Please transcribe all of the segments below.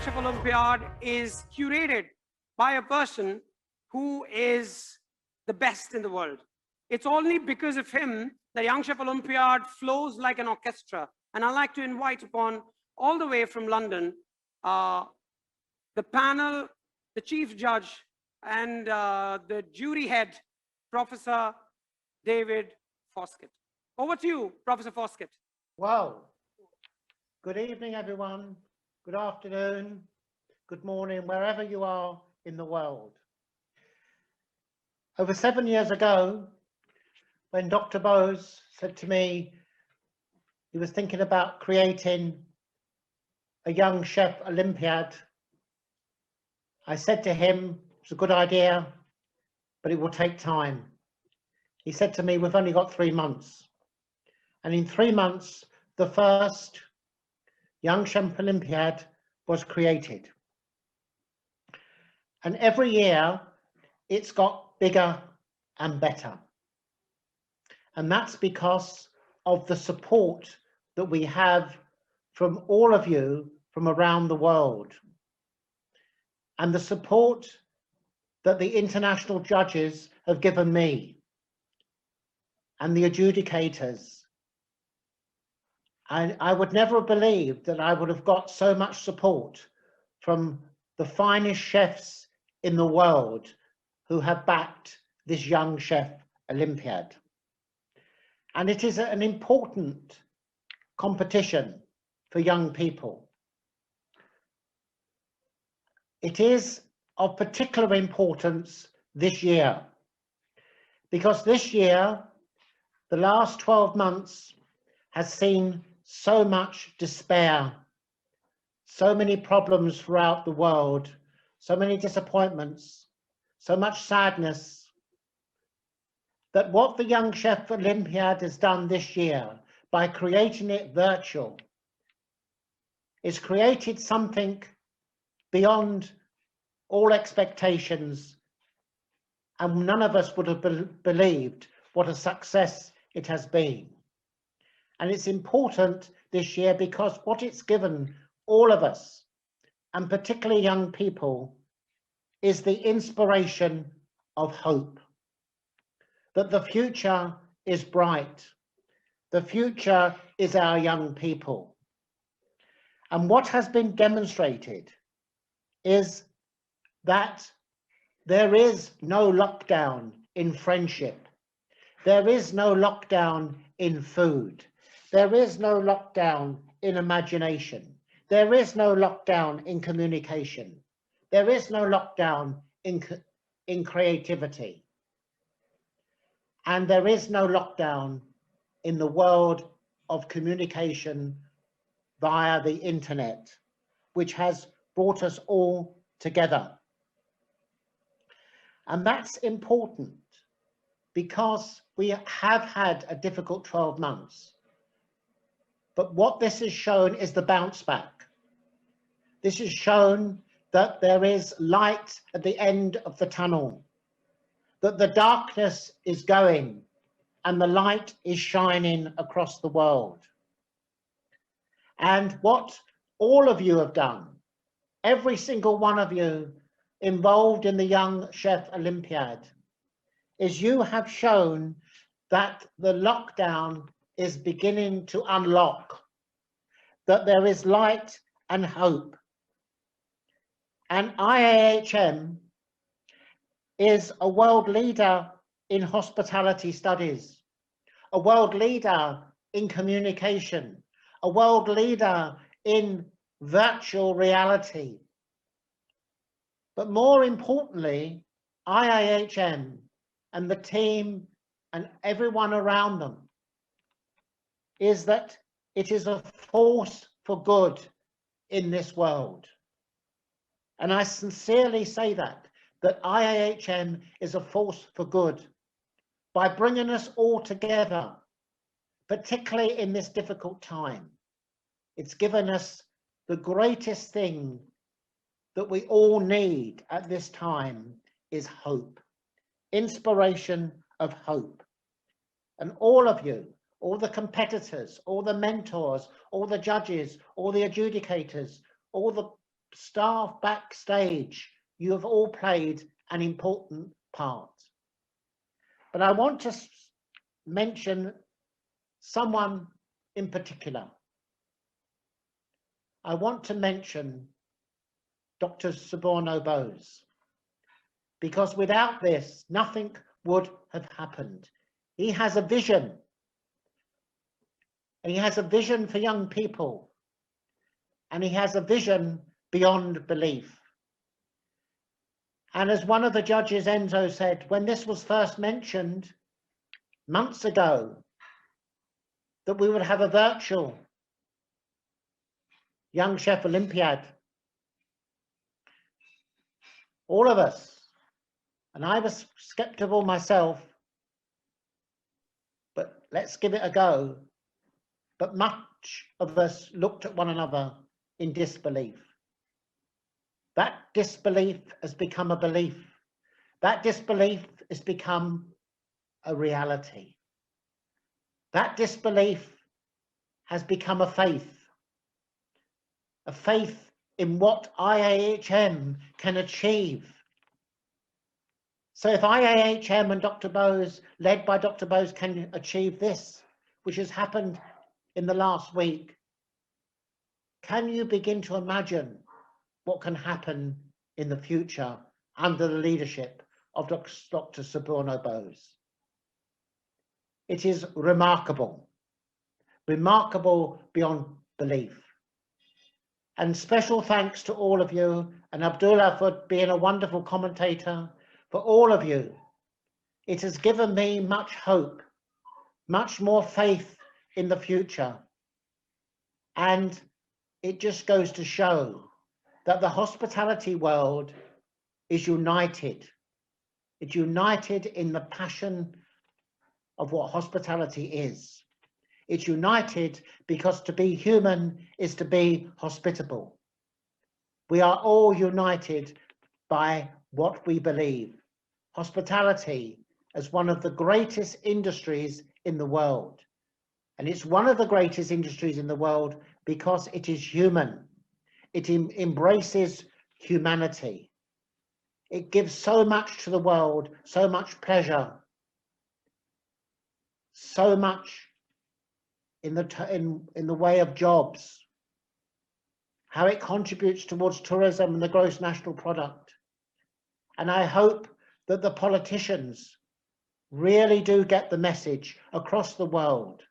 Chef Olympiad is curated by a person who is the best in the world. It's only because of him that Young Chef Olympiad flows like an orchestra. And I'd like to invite upon, all the way from London, the panel, the chief judge, and the jury head, Professor David Foskett. Over to you, Professor Foskett. Wow. Good evening, everyone. Good afternoon. Good morning, wherever you are in the world. Over 7 years ago, when Dr. Bose said to me he was thinking about creating a Young Chef Olympiad, I said to him, it's a good idea, but it will take time. He said to me, we've only got 3 months. And in 3 months, the first Young Chef Olympiad was created. And every year, it's got bigger and better. And that's because of the support that we have from all of you from around the world. And the support that the international judges have given me and the adjudicators. I would never have believed that I would have got so much support from the finest chefs in the world who have backed this Young Chef Olympiad. And it is an important competition for young people. It is of particular importance this year, because this year, the last 12 months has seen so much despair, so many problems throughout the world, so many disappointments, so much sadness, that what the Young Chef Olympiad has done this year by creating it virtual is created something beyond all expectations, and none of us would have believed what a success it has been. And it's important this year because what it's given all of us, and particularly young people, is the inspiration of hope. That the future is bright. The future is our young people. And what has been demonstrated is that there is no lockdown in friendship. There is no lockdown in food. There is no lockdown in imagination. There is no lockdown in communication. There is no lockdown in creativity. And there is no lockdown in the world of communication via the internet, which has brought us all together. And that's important because we have had a difficult 12 months. But what this has shown is the bounce back. This has shown that there is light at the end of the tunnel, that the darkness is going and the light is shining across the world. And what all of you have done, every single one of you involved in the Young Chef Olympiad, is you have shown that the lockdown is beginning to unlock, that there is light and hope. And IIHM is a world leader in hospitality studies, a world leader in communication, a world leader in virtual reality. But more importantly, IIHM and the team and everyone around them is that it is a force for good in this world. And I sincerely say that IIHM is a force for good by bringing us all together, particularly in this difficult time. It's given us the greatest thing that we all need at this time is hope, inspiration of hope. And all of you, all the competitors, all the mentors, all the judges, all the adjudicators, all the staff backstage, you have all played an important part. But I want to mention someone in particular. I want to mention Dr. Suborno Bose, because without this, nothing would have happened. He has a vision, and he has a vision for young people, and he has a vision beyond belief. And as one of the judges, Enzo, said, when this was first mentioned months ago, that we would have a virtual Young Chef Olympiad, all of us, and I was skeptical myself, but let's give it a go. But much of us looked at one another in disbelief. That disbelief has become a belief. That disbelief has become a reality. That disbelief has become a faith in what IIHM can achieve. So if IIHM and Dr. Bose, led by Dr. Bose, can achieve this, which has happened in the last week, can you begin to imagine what can happen in the future under the leadership of Dr. Suborno Bose? It is remarkable, remarkable beyond belief. And special thanks to all of you, and Abdullah for being a wonderful commentator, for all of you. It has given me much hope, much more faith in the future. And it just goes to show that the hospitality world is united. It's united in the passion of what hospitality is. It's united because to be human is to be hospitable. We are all united by what we believe. Hospitality as one of the greatest industries in the world. And it's one of the greatest industries in the world because it is human. It embraces humanity. It gives so much to the world, so much pleasure, so much in the way of jobs, how it contributes towards tourism and the gross national product. And I hope that the politicians really do get the message across the world.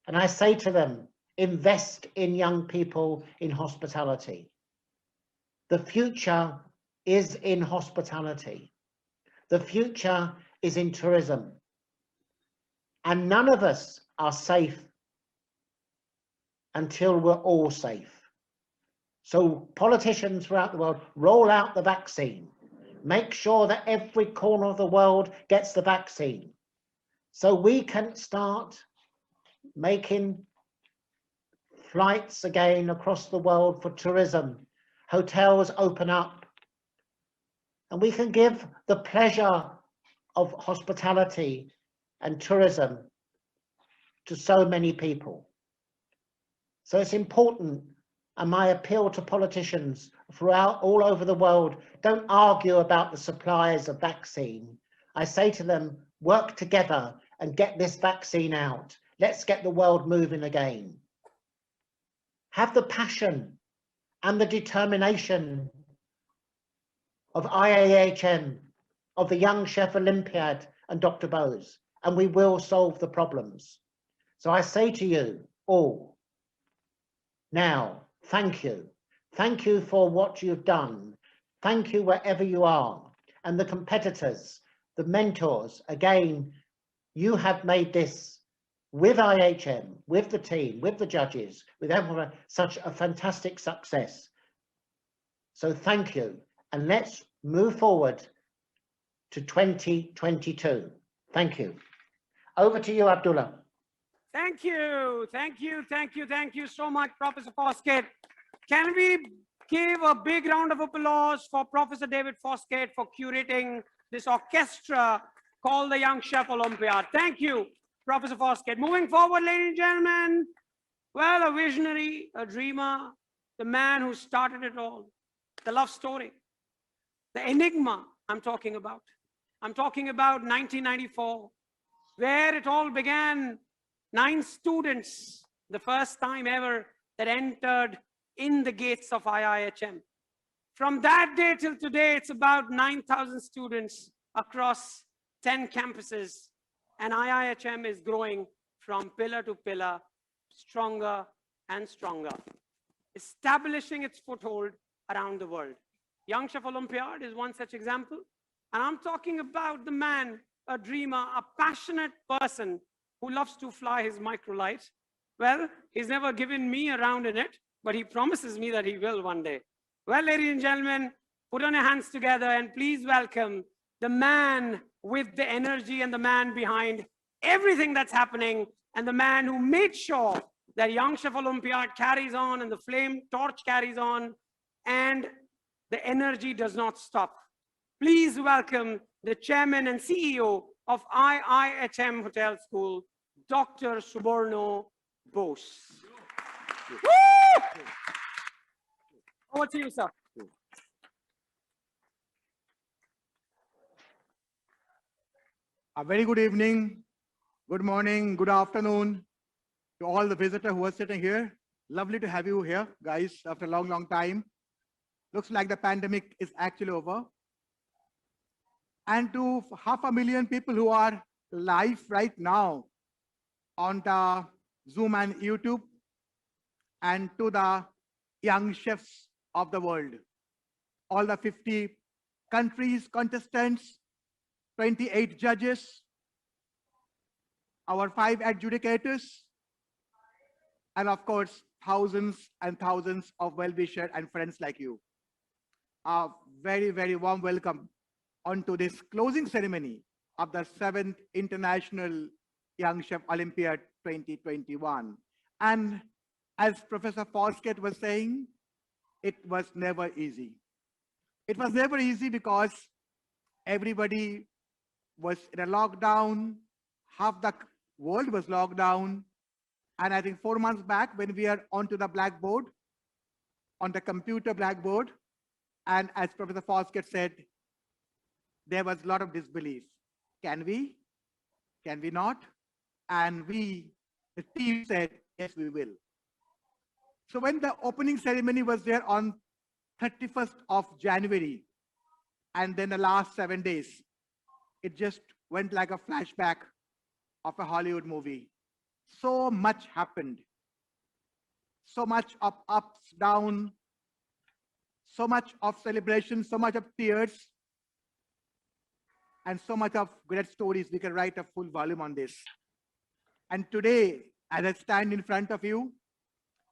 And I say to them, invest in young people in hospitality. The future is in hospitality. The future is in tourism. And none of us are safe until we're all safe. So politicians throughout the world, roll out the vaccine. Make sure that every corner of the world gets the vaccine. So we can start making flights again across the world for tourism. Hotels open up. And we can give the pleasure of hospitality and tourism to so many people. So it's important, and my appeal to politicians throughout all over the world, don't argue about the supplies of vaccine. I say to them, work together and get this vaccine out. Let's get the world moving again. Have the passion and the determination of IIHM, of the Young Chef Olympiad and Dr. Bose, and we will solve the problems. So I say to you all, now, thank you. Thank you for what you've done. Thank you wherever you are. And the competitors, the mentors, again, you have made this with IIHM, with the team, with the judges, with everyone, such a fantastic success. So thank you. And let's move forward to 2022. Thank you. Over to you, Abdullah. Thank you, thank you, thank you, thank you so much, Professor Foskett. Can we give a big round of applause for Professor David Foskett for curating this orchestra called the Young Chef Olympiad? Thank you, Professor Foskett. Moving forward, ladies and gentlemen, well, a visionary, a dreamer, the man who started it all, the love story, the enigma I'm talking about. I'm talking about 1994, where it all began. 9 students, the first time ever that entered in the gates of IIHM. From that day till today, it's about 9,000 students across 10 campuses. And IIHM is growing from pillar to pillar, stronger and stronger, establishing its foothold around the world. Young Chef Olympiad is one such example. And I'm talking about the man, a dreamer, a passionate person who loves to fly his microlight. Well, he's never given me a round in it, but he promises me that he will one day. Well, ladies and gentlemen, put on your hands together and please welcome the man with the energy and the man behind everything that's happening and the man who made sure that Young Chef Olympiad carries on and the flame torch carries on and the energy does not stop. Please welcome the chairman and CEO of IIHM Hotel School, Dr. Suborno Bose. Woo! Over to you, sir. A very good evening, good morning, good afternoon to all the visitors who are sitting here. Lovely to have you here, guys, after a long, long time. Looks like the pandemic is actually over. And to 500,000 people who are live right now on the Zoom and YouTube, and to the young chefs of the world, all the 50 countries, contestants, 28 judges, our 5 adjudicators, and of course, thousands and thousands of well-wishers and friends like you. A very, very warm welcome onto this closing ceremony of the 7th International Young Chef Olympiad 2021. And as Professor Foskett was saying, it was never easy. It was never easy because everybody was in a lockdown, half the world was locked down. And I think 4 months back when we are onto the blackboard, on the computer blackboard, and as Professor Foskett said, there was a lot of disbelief. Can we? Can we not? And we, the team said, yes, we will. So when the opening ceremony was there on 31st of January, and then the last 7 days, it just went like a flashback of a Hollywood movie. So much happened. So much of ups, downs, so much of celebration, so much of tears, and so much of great stories. We can write a full volume on this. And today, as I stand in front of you,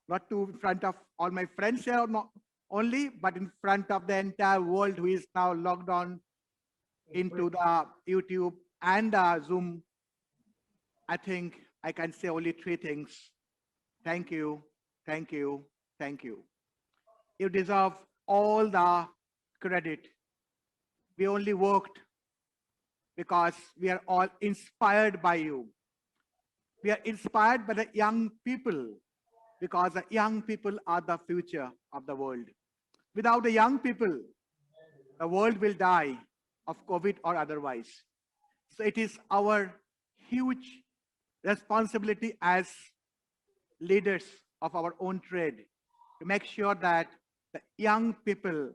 not in front of all my friends here only, but in front of the entire world who is now logged on into the YouTube and Zoom, I think I can say only 3 things. Thank you, thank you, thank you. You deserve all the credit. We only worked because we are all inspired by you. We are inspired by the young people because the young people are the future of the world. Without the young people, the world will die of COVID or otherwise. So it is our huge responsibility as leaders of our own trade to make sure that the young people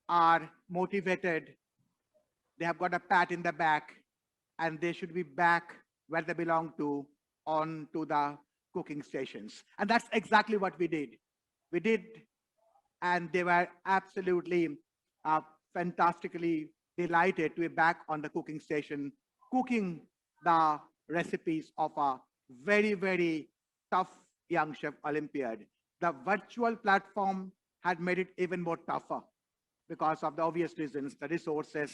are motivated, they have got a pat in the back, and they should be back where they belong to, on to the cooking stations. And that's exactly what we did. We did, and they were absolutely fantastically delighted to be back on the cooking station, cooking the recipes of a very, very tough Young Chef Olympiad. The virtual platform had made it even more tougher because of the obvious reasons, the resources,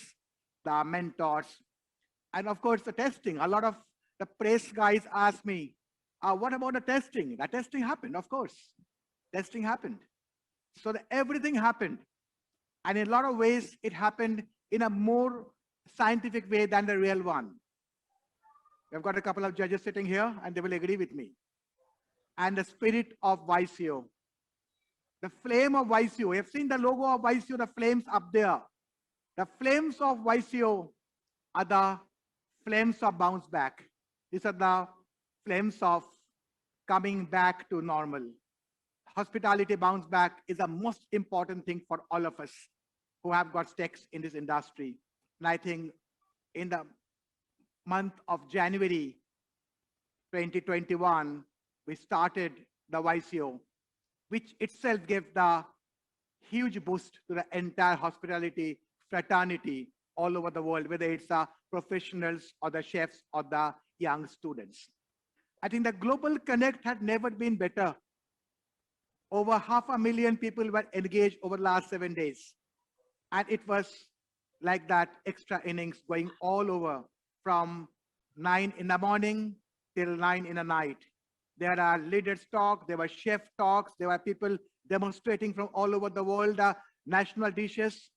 the mentors, and of course the testing. A lot of the press guys asked me, what about the testing? The testing happened, of course. Testing happened. So everything happened. And in a lot of ways, it happened in a more scientific way than the real one. We've got a couple of judges sitting here and they will agree with me. And the spirit of YCO, the flame of YCO. You have seen the logo of YCO, the flames up there. The flames of YCO are the flames of bounce back. These are the flames of coming back to normal. Hospitality bounce back is the most important thing for all of us who have got stakes in this industry. And I think in the month of January 2021, we started the YCO, which itself gave the huge boost to the entire hospitality fraternity all over the world, whether it's the professionals or the chefs or the young students. I think the global connect had never been better. Over 500,000 people were engaged over the last 7 days. And it was like that extra innings going all over from 9 in the morning till 9 in the night. There are leaders talk, there were chef talks, there were people demonstrating from all over the world, national dishes,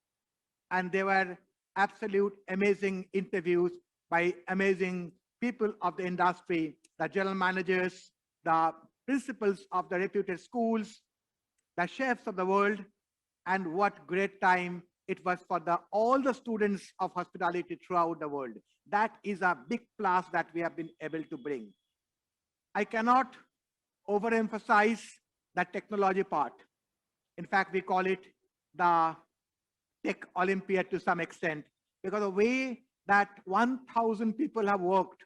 and there were absolute amazing interviews by amazing people of the industry, the general managers, the principals of the reputed schools, the chefs of the world, and what great time it was for all the students of hospitality throughout the world. That is a big plus that we have been able to bring. I cannot overemphasize the technology part. In fact, we call it the Tech Olympiad to some extent, because the way that 1,000 people have worked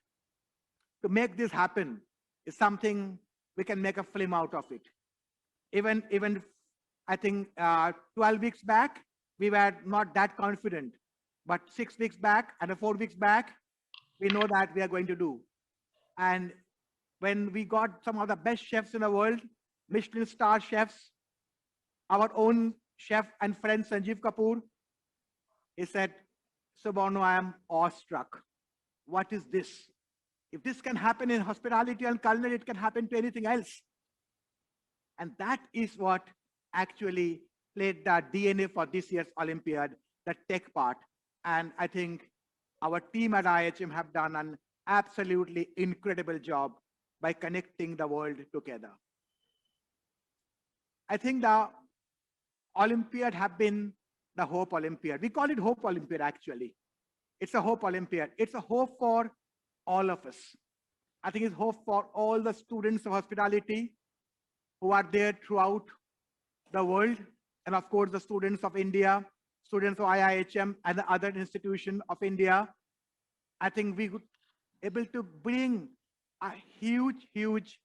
to make this happen is something we can make a film out of it. Even I think 12 weeks back, we were not that confident, but 6 weeks back and 4 weeks back, we know that we are going to do. And when we got some of the best chefs in the world, Michelin star chefs, our own chef and friend Sanjeev Kapoor, he said, Subarno, I am awestruck. What is this? If this can happen in hospitality and culinary, it can happen to anything else. And that is what actually played the DNA for this year's Olympiad, the tech part. And I think our team at IIHM have done an absolutely incredible job by connecting the world together. I think the Olympiad have been the Hope Olympiad. We call it Hope Olympiad, actually. It's a Hope Olympiad. It's a hope for all of us. I think it's hope for all the students of hospitality who are there throughout the world. And of course, the students of India, students of IIHM and the other institutions of India. I think we would able to bring a huge, huge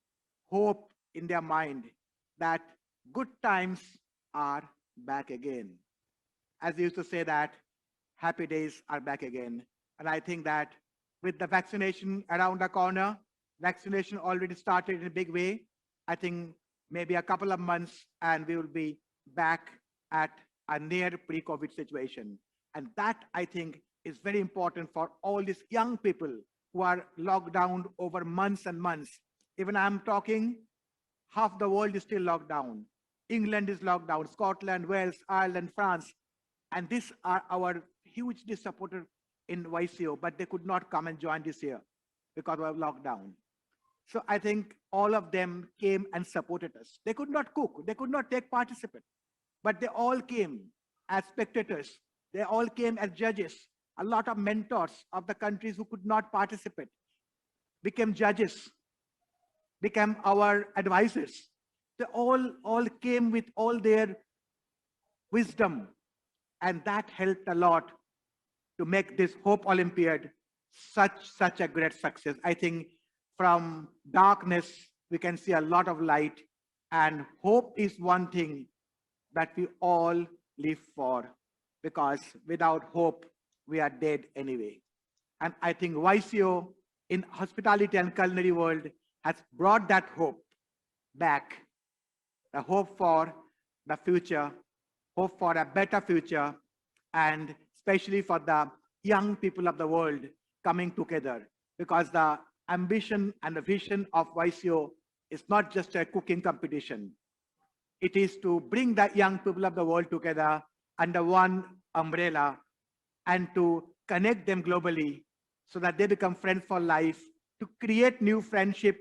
hope in their mind that good times are back again. As they used to say that happy days are back again. And I think that with the vaccination around the corner, vaccination already started in a big way. I think maybe a couple of months and we will be back at a near pre-COVID situation. And that I think is very important for all these young people who are locked down over months and months. Even I'm talking, half the world is still locked down. England is locked down, Scotland, Wales, Ireland, France. And these are our hugely supported in YCO, but they could not come and join this year because of lockdown. So I think all of them came and supported us. They could not cook, they could not take participant, but they all came as spectators. They all came as judges. A lot of mentors of the countries who could not participate became judges, became our advisors. They all came with all their wisdom, and that helped a lot to make this Hope Olympiad such a great success. I think from darkness, we can see a lot of light, and hope is one thing that we all live for, because without hope, we are dead anyway. And I think YCO in hospitality and culinary world has brought that hope back, the hope for the future, hope for a better future, and especially for the young people of the world coming together, because the ambition and the vision of YCO is not just a cooking competition. It is to bring the young people of the world together under one umbrella and to connect them globally so that they become friends for life, to create new friendship,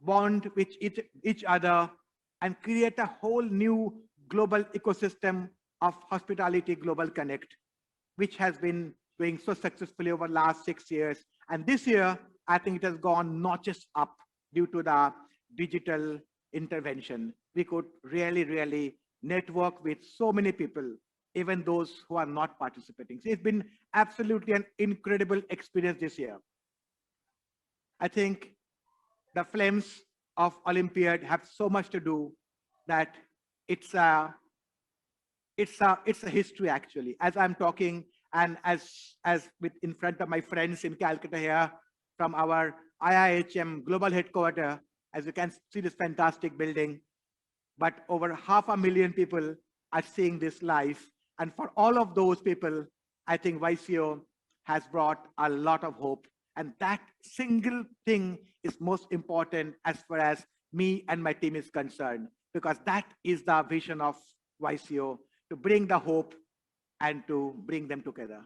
bond with each other, and create a whole new global ecosystem of Hospitality Global Connect, which has been doing so successfully over the last 6 years. And this year, I think it has gone notches up due to the digital intervention. We could really network with so many people, even those who are not participating. So it's been absolutely an incredible experience this year. I think the flames of Olympiad have so much to do that it's a history actually. As I'm talking and as with in front of my friends in Calcutta here from our IIHM global headquarters, as you can see this fantastic building, but over 500,000 people are seeing this live. And for all of those people, I think YCO has brought a lot of hope. And that single thing is most important as far as me and my team is concerned, because that is the vision of YCO, to bring the hope and to bring them together.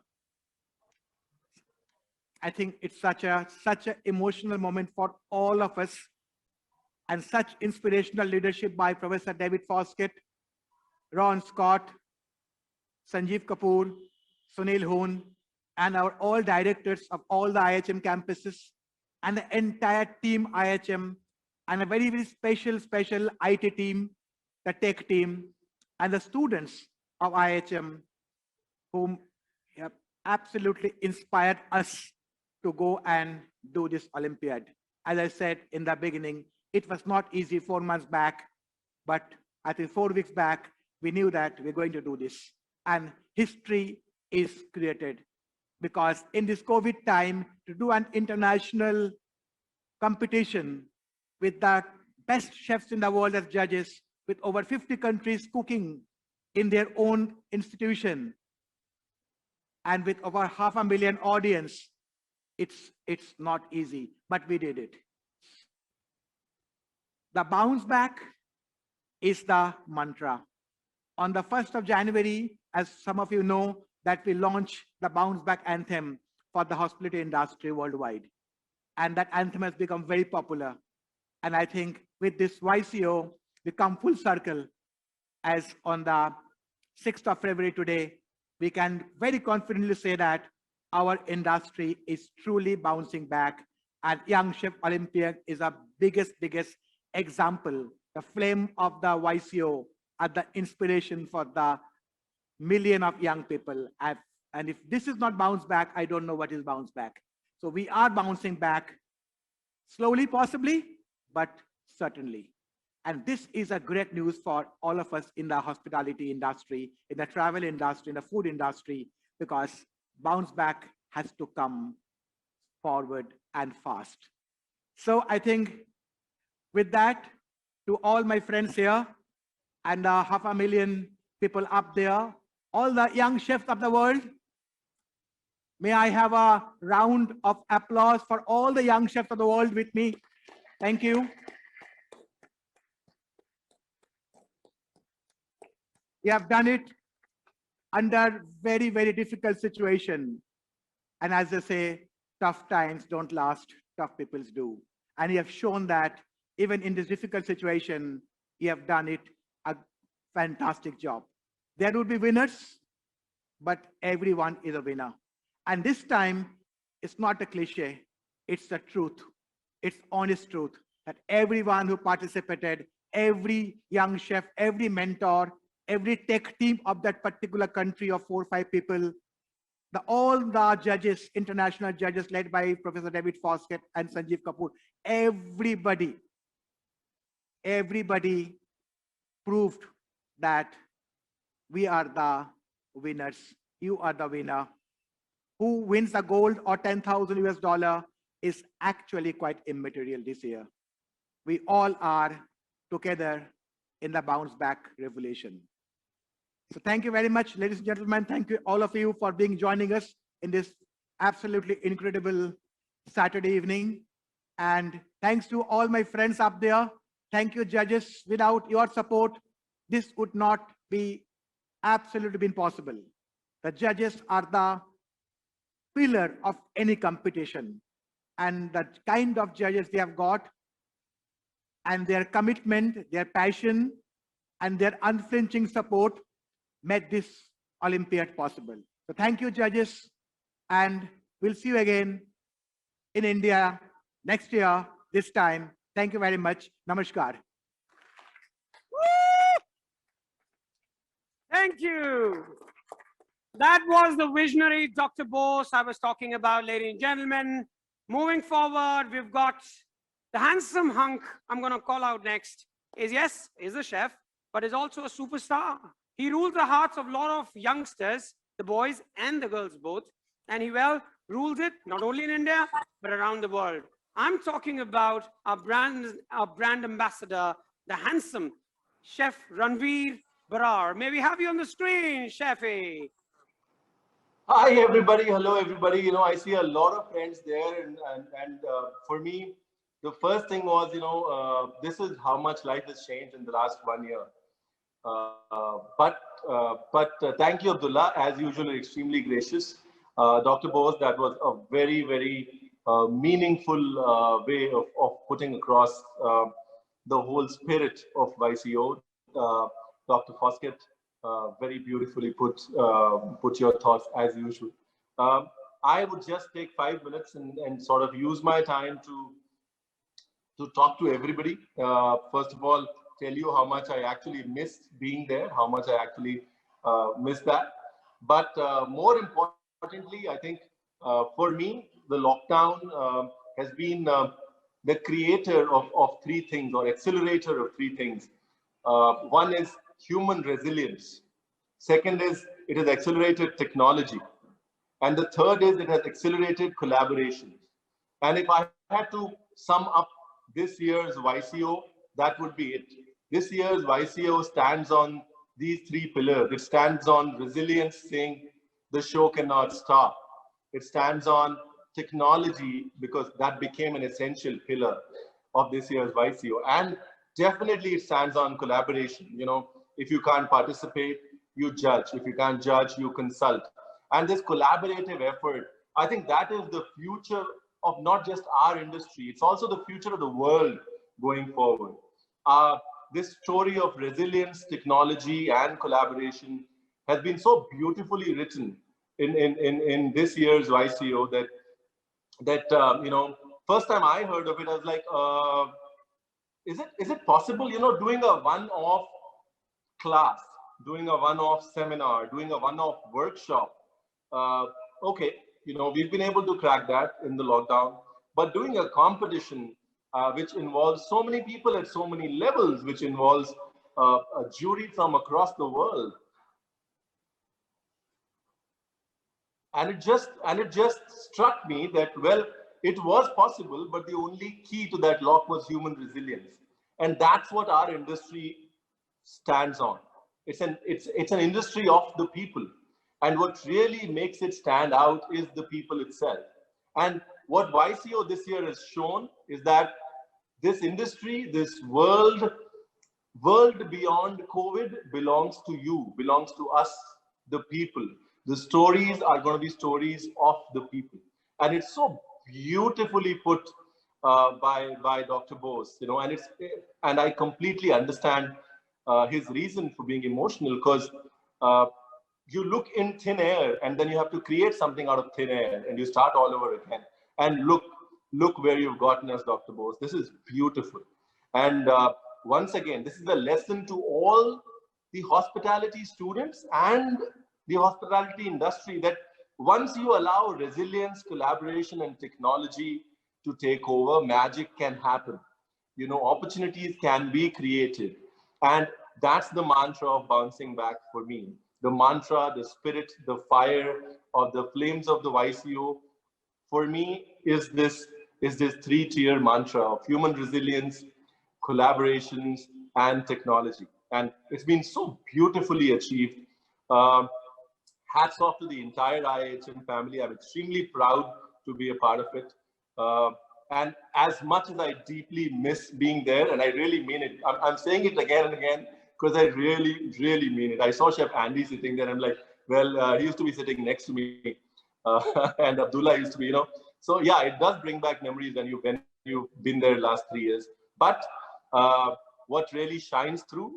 I think it's such an emotional moment for all of us, and such inspirational leadership by Professor David Foskett, Ron Scott, Sanjeev Kapoor, Sunil Hoon, and our all directors of all the IIHM campuses, and the entire team IIHM, and a very special IT team, the tech team, and the students of IIHM, whom have absolutely inspired us to go and do this Olympiad. As I said in the beginning, it was not easy 4 months back, but I think 4 weeks back, we knew that we're going to do this. And history is created, because in this COVID time, to do an international competition with the best chefs in the world as judges, with over 50 countries cooking in their own institution, and with over 500,000 audience, it's not easy, but we did it. The bounce back is the mantra. On the 1st of January, as some of you know, that we launched the bounce back anthem for the hospitality industry worldwide. And that anthem has become very popular. And I think with this YCO, we come full circle, as on the 6th of February today, we can very confidently say that our industry is truly bouncing back, and Young Chef Olympiad is our biggest example, the flame of the YCO, and the inspiration for the million of young people. And if this is not bounce back, I don't know what is bounce back. So we are bouncing back slowly, possibly, but certainly. And this is a great news for all of us in the hospitality industry, in the travel industry, in the food industry, because bounce back has to come forward and fast. So I think with that, to all my friends here and 500,000 people up there, all the young chefs of the world, may I have a round of applause for all the young chefs of the world with me. Thank you. We have done it under very difficult situation. And as they say, tough times don't last, tough peoples do. And you have shown that even in this difficult situation, you have done it a fantastic job. There will be winners, but everyone is a winner. And this time, it's not a cliche, it's the truth. It's honest truth that everyone who participated, every young chef, every mentor, every tech team of that particular country of 4 or 5 people, all the judges, international judges led by Professor David Foskett and Sanjeev Kapoor, everybody proved that we are the winners. You are the winner. Who wins the gold or $10,000 US is actually quite immaterial this year. We all are together in the bounce back revolution. So thank you very much, ladies and gentlemen. Thank you all of you for joining us in this absolutely incredible Saturday evening. And thanks to all my friends up there. Thank you, judges. Without your support, this would not be absolutely been possible. The judges are the pillar of any competition, and the kind of judges they have got, and their commitment, their passion, and their unflinching support made this Olympiad possible. So thank you, judges, and we'll see you again in India next year, this time. Thank you very much. Namaskar. Thank you. That was the visionary Dr. Bose I was talking about, ladies and gentlemen. Moving forward, we've got the handsome hunk I'm going to call out next. Is a chef, but is also a superstar. He rules the hearts of a lot of youngsters, the boys and the girls both. And he rules it not only in India, but around the world. I'm talking about our brand ambassador, the handsome Chef Ranveer Barar. May we have you on the screen, Chefy? Hi, everybody. Hello, everybody. You know, I see a lot of friends there. And for me, the first thing was, this is how much life has changed in the last 1 year. But thank you, Abdullah. As usual, extremely gracious. Dr. Bose, that was a very, very meaningful way of putting across the whole spirit of YCO. Dr. Foskett, very beautifully put your thoughts as usual. I would just take 5 minutes and sort of use my time to talk to everybody. First of all, tell you how much I actually missed being there, how much I actually missed that. But more importantly, I think for me, the lockdown has been the creator of three things, or accelerator of three things. One is human resilience. Second is it has accelerated technology. And the third is it has accelerated collaboration. And if I had to sum up this year's YCO, that would be it. This year's YCO stands on these three pillars. It stands on resilience, saying the show cannot stop. It stands on technology, because that became an essential pillar of this year's YCO. And definitely it stands on collaboration. You know, if you can't participate, you judge. If you can't judge, you consult. And this collaborative effort, I think that is the future of not just our industry, it's also the future of the world going forward. This story of resilience, technology, and collaboration has been so beautifully written in this year's YCO that first time I heard of it, I was like, is it possible, doing a one-off class, doing a one-off seminar, doing a one-off workshop? Okay, we've been able to crack that in the lockdown, but doing a competition which involves so many people at so many levels, which involves a jury from across the world, and it just struck me that, well, it was possible, but the only key to that lock was human resilience, and that's what our industry stands on. It's an industry of the people. And what really makes it stand out is the people itself. And what YCO this year has shown is that this industry, this world beyond COVID belongs to you, belongs to us, the people. The stories are going to be stories of the people. And it's so beautifully put by Dr. Bose, and I completely understand his reason for being emotional, because you look in thin air and then you have to create something out of thin air and you start all over again. And look where you've gotten us, Dr. Bose. This is beautiful. And once again, this is a lesson to all the hospitality students and the hospitality industry, that once you allow resilience, collaboration, and technology to take over, magic can happen. Opportunities can be created. And that's the mantra of bouncing back for me. The mantra, the spirit, the fire of the flames of the YCO, for me, is this three-tier mantra of human resilience, collaborations, and technology. And it's been so beautifully achieved. Hats off to the entire IIHM family. I'm extremely proud to be a part of it. And as much as I deeply miss being there, and I really mean it, I'm saying it again and again, because I really, really mean it. I saw Chef Andy sitting there. I'm like, well, he used to be sitting next to me. And Abdullah used to be, So yeah, it does bring back memories when you've been there last 3 years. But what really shines through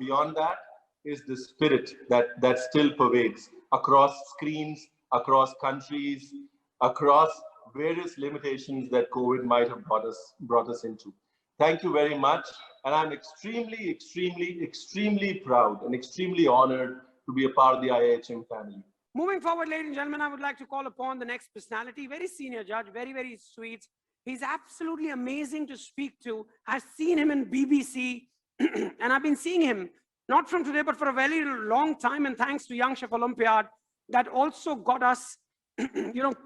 beyond that is the spirit that still pervades across screens, across countries, across various limitations that COVID might have brought us into. Thank you very much. And I'm extremely, extremely, extremely proud and extremely honored to be a part of the IIHM family. Moving forward, ladies and gentlemen, I would like to call upon the next personality, very senior judge, very, very sweet. He's absolutely amazing to speak to. I've seen him in BBC, and I've been seeing him, not from today, but for a very long time, and thanks to Young Chef Olympiad, that also got us,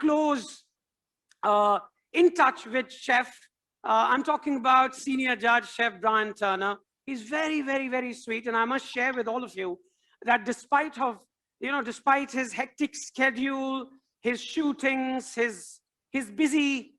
close, in touch with Chef. I'm talking about senior judge, Chef Brian Turner. He's very, very, very sweet, and I must share with all of you that despite his hectic schedule, his shootings, his busy,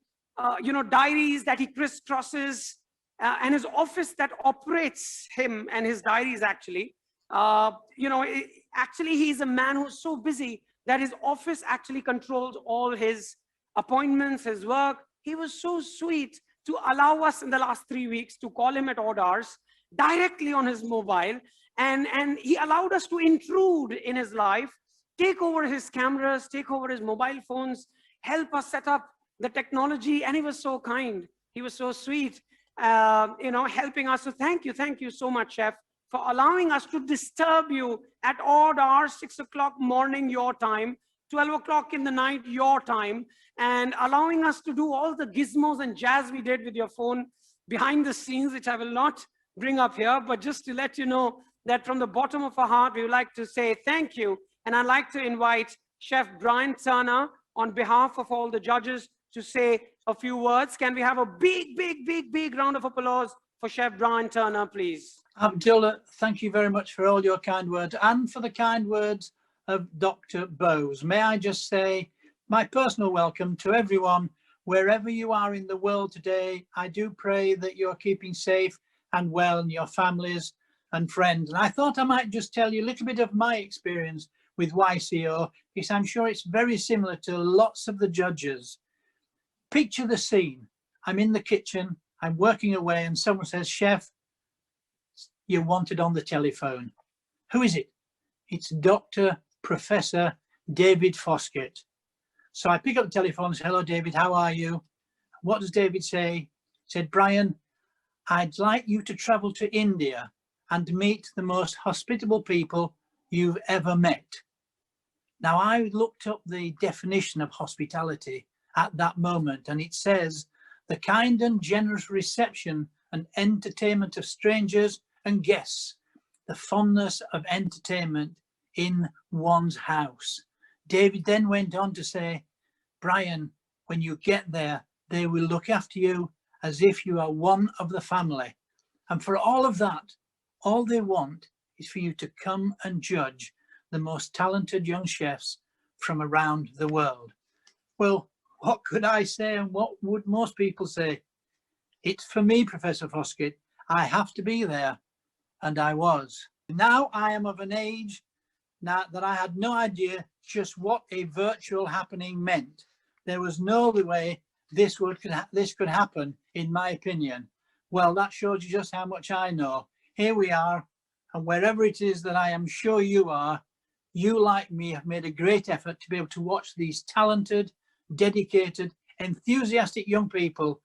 diaries that he crisscrosses, and his office that operates him and his diaries actually, actually he's a man who's so busy that his office actually controls all his appointments, his work. He was so sweet to allow us in the last 3 weeks to call him at odd hours directly on his mobile. And he allowed us to intrude in his life, take over his cameras, take over his mobile phones, help us set up the technology. And he was so kind. He was so sweet, helping us. So thank you so much, Chef, for allowing us to disturb you at odd hours, 6 o'clock morning, your time, 12 o'clock in the night, your time, and allowing us to do all the gizmos and jazz we did with your phone behind the scenes, which I will not bring up here, but just to let you know that from the bottom of our heart, we would like to say thank you. And I'd like to invite Chef Brian Turner on behalf of all the judges to say a few words. Can we have a big, big, big, big round of applause for Chef Brian Turner, please? Abdullah, thank you very much for all your kind words and for the kind words of Dr. Bose. May I just say my personal welcome to everyone, wherever you are in the world today. I do pray that you're keeping safe and well, and your families and friends. And I thought I might just tell you a little bit of my experience with YCO, because I'm sure it's very similar to lots of the judges. Picture the scene. I'm in the kitchen, I'm working away, and someone says, "Chef, you're wanted on the telephone." Who is it? It's Dr. Professor David Foskett. So I pick up the telephone and say, "Hello, David, how are you?" What does David say? He said, "Brian, I'd like you to travel to India and meet the most hospitable people you've ever met." Now, I looked up the definition of hospitality at that moment, and it says, "the kind and generous reception and entertainment of strangers and guests, the fondness of entertainment in one's house." David then went on to say, "Brian, when you get there, they will look after you as if you are one of the family. And for all of that, all they want is for you to come and judge the most talented young chefs from around the world." Well, what could I say, and what would most people say? It's for me, Professor Foskett. I have to be there, and I was. Now I am of an age now that I had no idea just what a virtual happening meant. There was no way this could happen, in my opinion. Well, that shows you just how much I know. Here we are, and wherever it is that I am sure you are, you, like me, have made a great effort to be able to watch these talented, dedicated, enthusiastic young people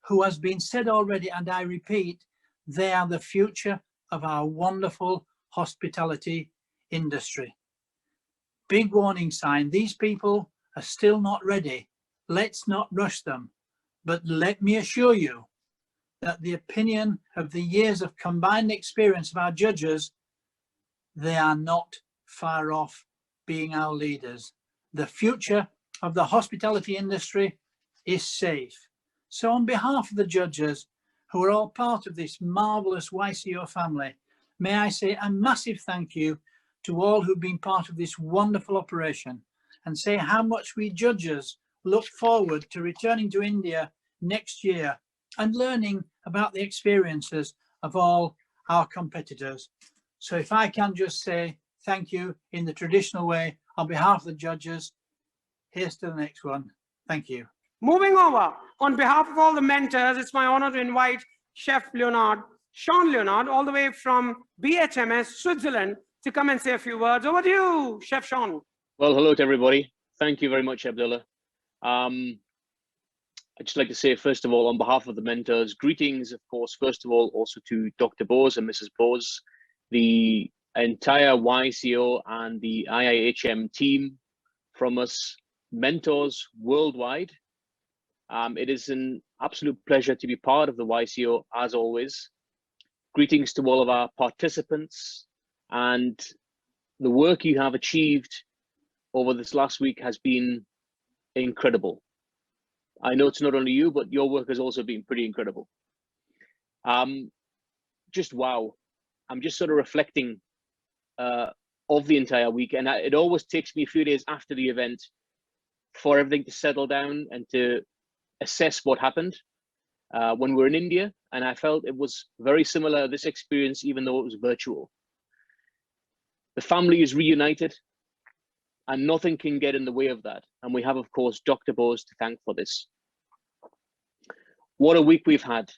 who, has been said already, and I repeat, they are the future of our wonderful hospitality industry. Big warning sign, these people are still not ready. Let's not rush them. But let me assure you that the opinion of the years of combined experience of our judges, they are not far off being our leaders. The future of the hospitality industry is safe. So on behalf of the judges, who are all part of this marvelous YCO family, may I say a massive thank you to all who've been part of this wonderful operation, and say how much we judges look forward to returning to India next year and learning about the experiences of all our competitors. So if I can just say thank you in the traditional way on behalf of the judges, here's to the next one. Thank you. Moving over, on behalf of all the mentors, it's my honor to invite Chef Leonard Sean Leonard, all the way from BHMS, Switzerland, to come and say a few words. Over to you, Chef Sean. Well, hello to everybody. Thank you very much, Abdullah. I'd just like to say, first of all, on behalf of the mentors, greetings, of course, first of all, also to Dr. Bose and Mrs. Bose, the entire YCO and the IIHM team from us, mentors worldwide. It is an absolute pleasure to be part of the YCO, as always. Greetings to all of our participants, and the work you have achieved over this last week has been incredible. I know it's not only you, but your work has also been pretty incredible. Just wow. I'm just sort of reflecting of the entire week, and it always takes me a few days after the event for everything to settle down and to assess what happened when we're in India. And I felt it was very similar, this experience, even though it was virtual. The family is reunited, and nothing can get in the way of that. And we have, of course, Dr. Bose to thank for this. What a week we've had.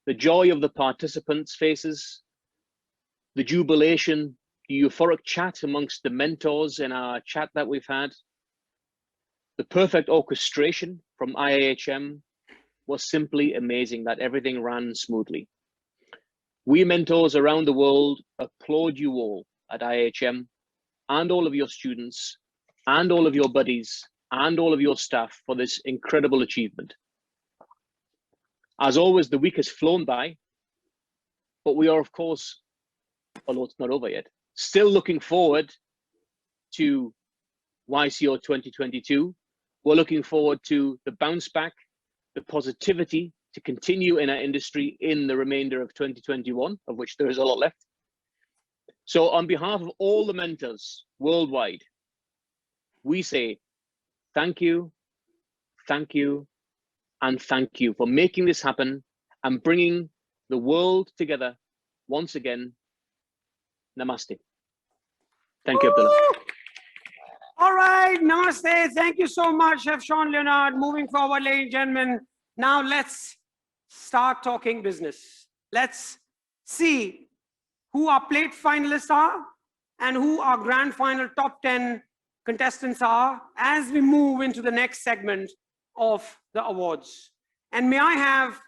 The joy of the participants' faces, the jubilation, the euphoric chat amongst the mentors in our chat that we've had, the perfect orchestration from IIHM was simply amazing, that everything ran smoothly. We mentors around the world applaud you all at IIHM, and all of your students, and all of your buddies, and all of your staff for this incredible achievement. As always, the week has flown by, but we are, of course, although it's not over yet, still looking forward to YCO 2022. We're looking forward to the bounce back, the positivity to continue in our industry in the remainder of 2021, of which there is a lot left. So on behalf of all the mentors worldwide, we say thank you, and thank you for making this happen and bringing the world together once again. Namaste. Thank you, Abdullah. All right, namaste. Thank you so much, Chef Sean Leonard. Moving forward, ladies and gentlemen, now let's start talking business. Let's see who our plate finalists are and who our grand final top 10 contestants are as we move into the next segment of the awards. And may I have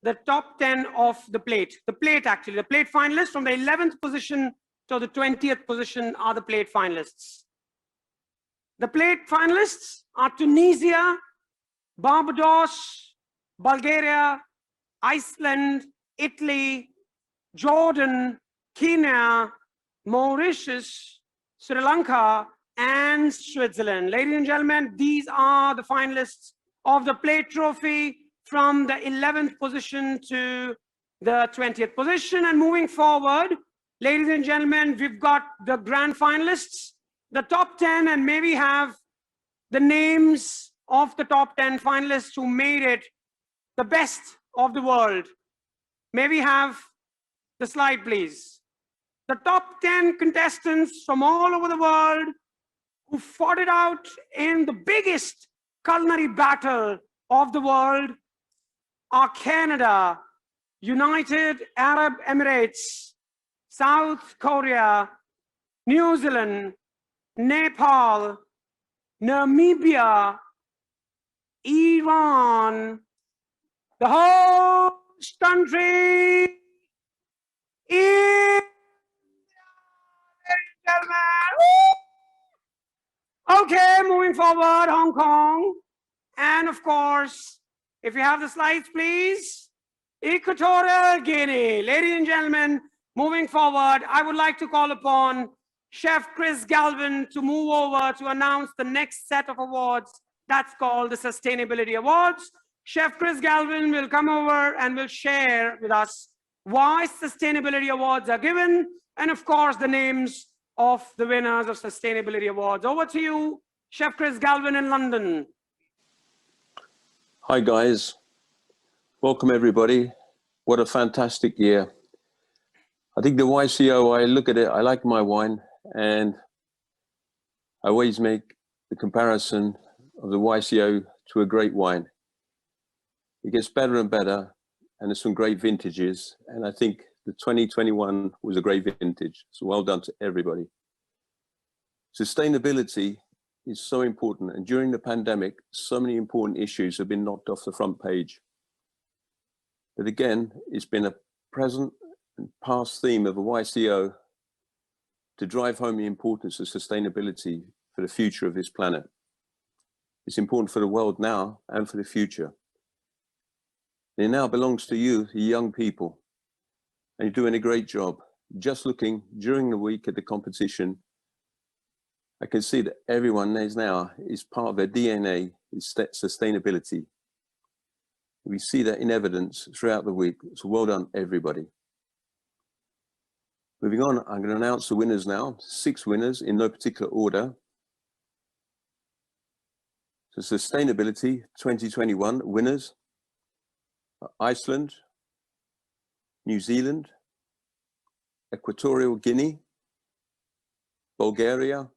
the top 10 of the plate actually, the plate finalists from the 11th position to the 20th position are the plate finalists. The plate finalists are Tunisia, Barbados, Bulgaria, Iceland, Italy, Jordan, Kenya, Mauritius, Sri Lanka, and Switzerland. Ladies and gentlemen, these are the finalists of the plate trophy from the 11th position to the 20th position. And moving forward, ladies and gentlemen, we've got the grand finalists, the top 10, and may we have the names of the top 10 finalists who made it the best of the world. May we have the slide, please. The top 10 contestants from all over the world who fought it out in the biggest culinary battle of the world are Canada, United Arab Emirates, South Korea, New Zealand, Nepal, Namibia, Iran, the host country, India. Okay, moving forward, Hong Kong. And of course, if you have the slides, please, Equatorial Guinea. Ladies and gentlemen, moving forward, I would like to call upon Chef Chris Galvin to move over to announce the next set of awards. That's called the Sustainability Awards. Chef Chris Galvin will come over and will share with us why Sustainability Awards are given, and of course, the names of the winners of Sustainability Awards. Over to you, Chef Chris Galvin in London. Hi guys, welcome everybody. What a fantastic year. I think the YCO, I look at it, I like my wine, and I always make the comparison of the YCO to a great wine. It gets better and better and there's some great vintages. And I think the 2021 was a great vintage. So well done to everybody. Sustainability is so important. And during the pandemic, so many important issues have been knocked off the front page. But again, it's been a present and past theme of a YCO to drive home the importance of sustainability for the future of this planet. It's important for the world now and for the future. And it now belongs to you, the young people, and you're doing a great job. Just looking during the week at the competition, I can see that everyone is part of their DNA is sustainability. We see that in evidence throughout the week. So well done, everybody. Moving on, I'm going to announce the winners now. 6 winners in no particular order. So Sustainability 2021 winners: Iceland, New Zealand, Equatorial Guinea, Bulgaria,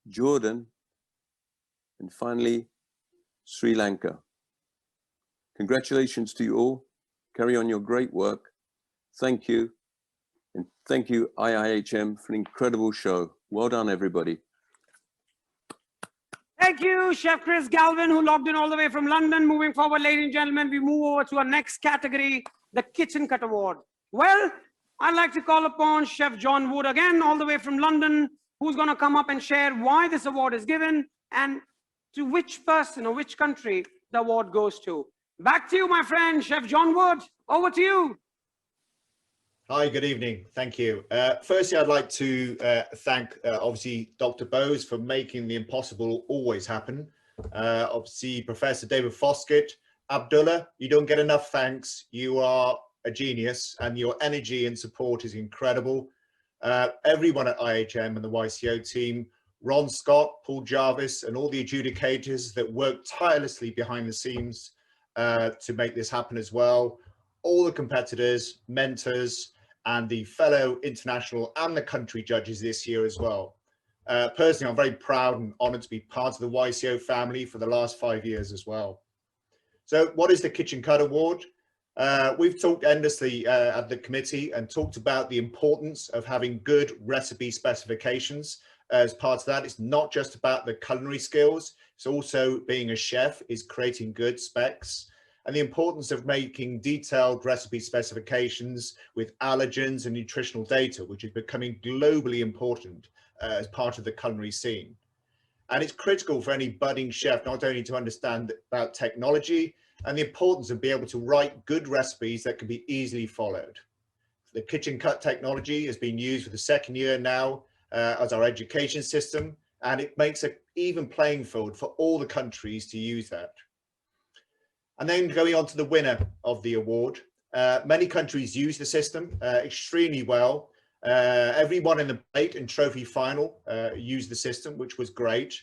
Jordan, and finally, Sri Lanka. Congratulations to you all. Carry on your great work. Thank you. And thank you, IIHM, for an incredible show. Well done, everybody. Thank you, Chef Chris Galvin, who logged in all the way from London. Moving forward, ladies and gentlemen, we move over to our next category, the Kitchen Cut Award. Well, I'd like to call upon Chef John Wood again, all the way from London, who's going to come up and share why this award is given and to which person or which country the award goes to. Back to you, my friend, Chef John Wood. Over to you. Hi, good evening. Thank you. Firstly, I'd like to thank, obviously, Dr. Bowes for making the impossible always happen. Obviously, Professor David Foskett, Abdullah, you don't get enough thanks. You are a genius and your energy and support is incredible. Everyone at IIHM and the YCO team, Ron Scott, Paul Jarvis, and all the adjudicators that work tirelessly behind the scenes to make this happen as well. All the competitors, mentors, and the fellow international and the country judges this year as well. Personally, I'm very proud and honored to be part of the YCO family for the last 5 years as well. So what is the Kitchen Cut Award? We've talked endlessly at the committee and talked about the importance of having good recipe specifications. As part of that, it's not just about the culinary skills, it's also being a chef is creating good specs, and the importance of making detailed recipe specifications with allergens and nutritional data, which is becoming globally important as part of the culinary scene. And it's critical for any budding chef not only to understand about technology and the importance of being able to write good recipes that can be easily followed. The kitchen cut technology has been used for the 2nd year now as our education system, and it makes an even playing field for all the countries to use that. And then going on to the winner of the award, many countries use the system extremely well. Everyone in the plate and trophy final used the system, which was great.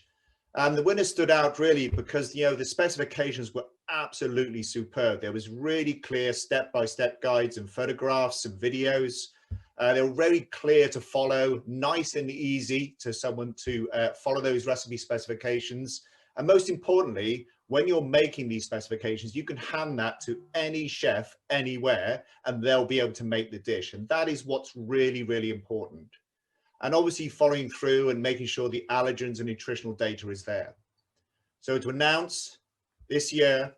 And the winner stood out really because, you know, the specifications were absolutely superb. There was really clear step-by-step guides and photographs and videos. They were very clear to follow, nice and easy to someone to follow those recipe specifications. And most importantly, when you're making these specifications, you can hand that to any chef anywhere and they'll be able to make the dish. And that is what's really, really important. And obviously following through and making sure the allergens and nutritional data is there. So to announce this year,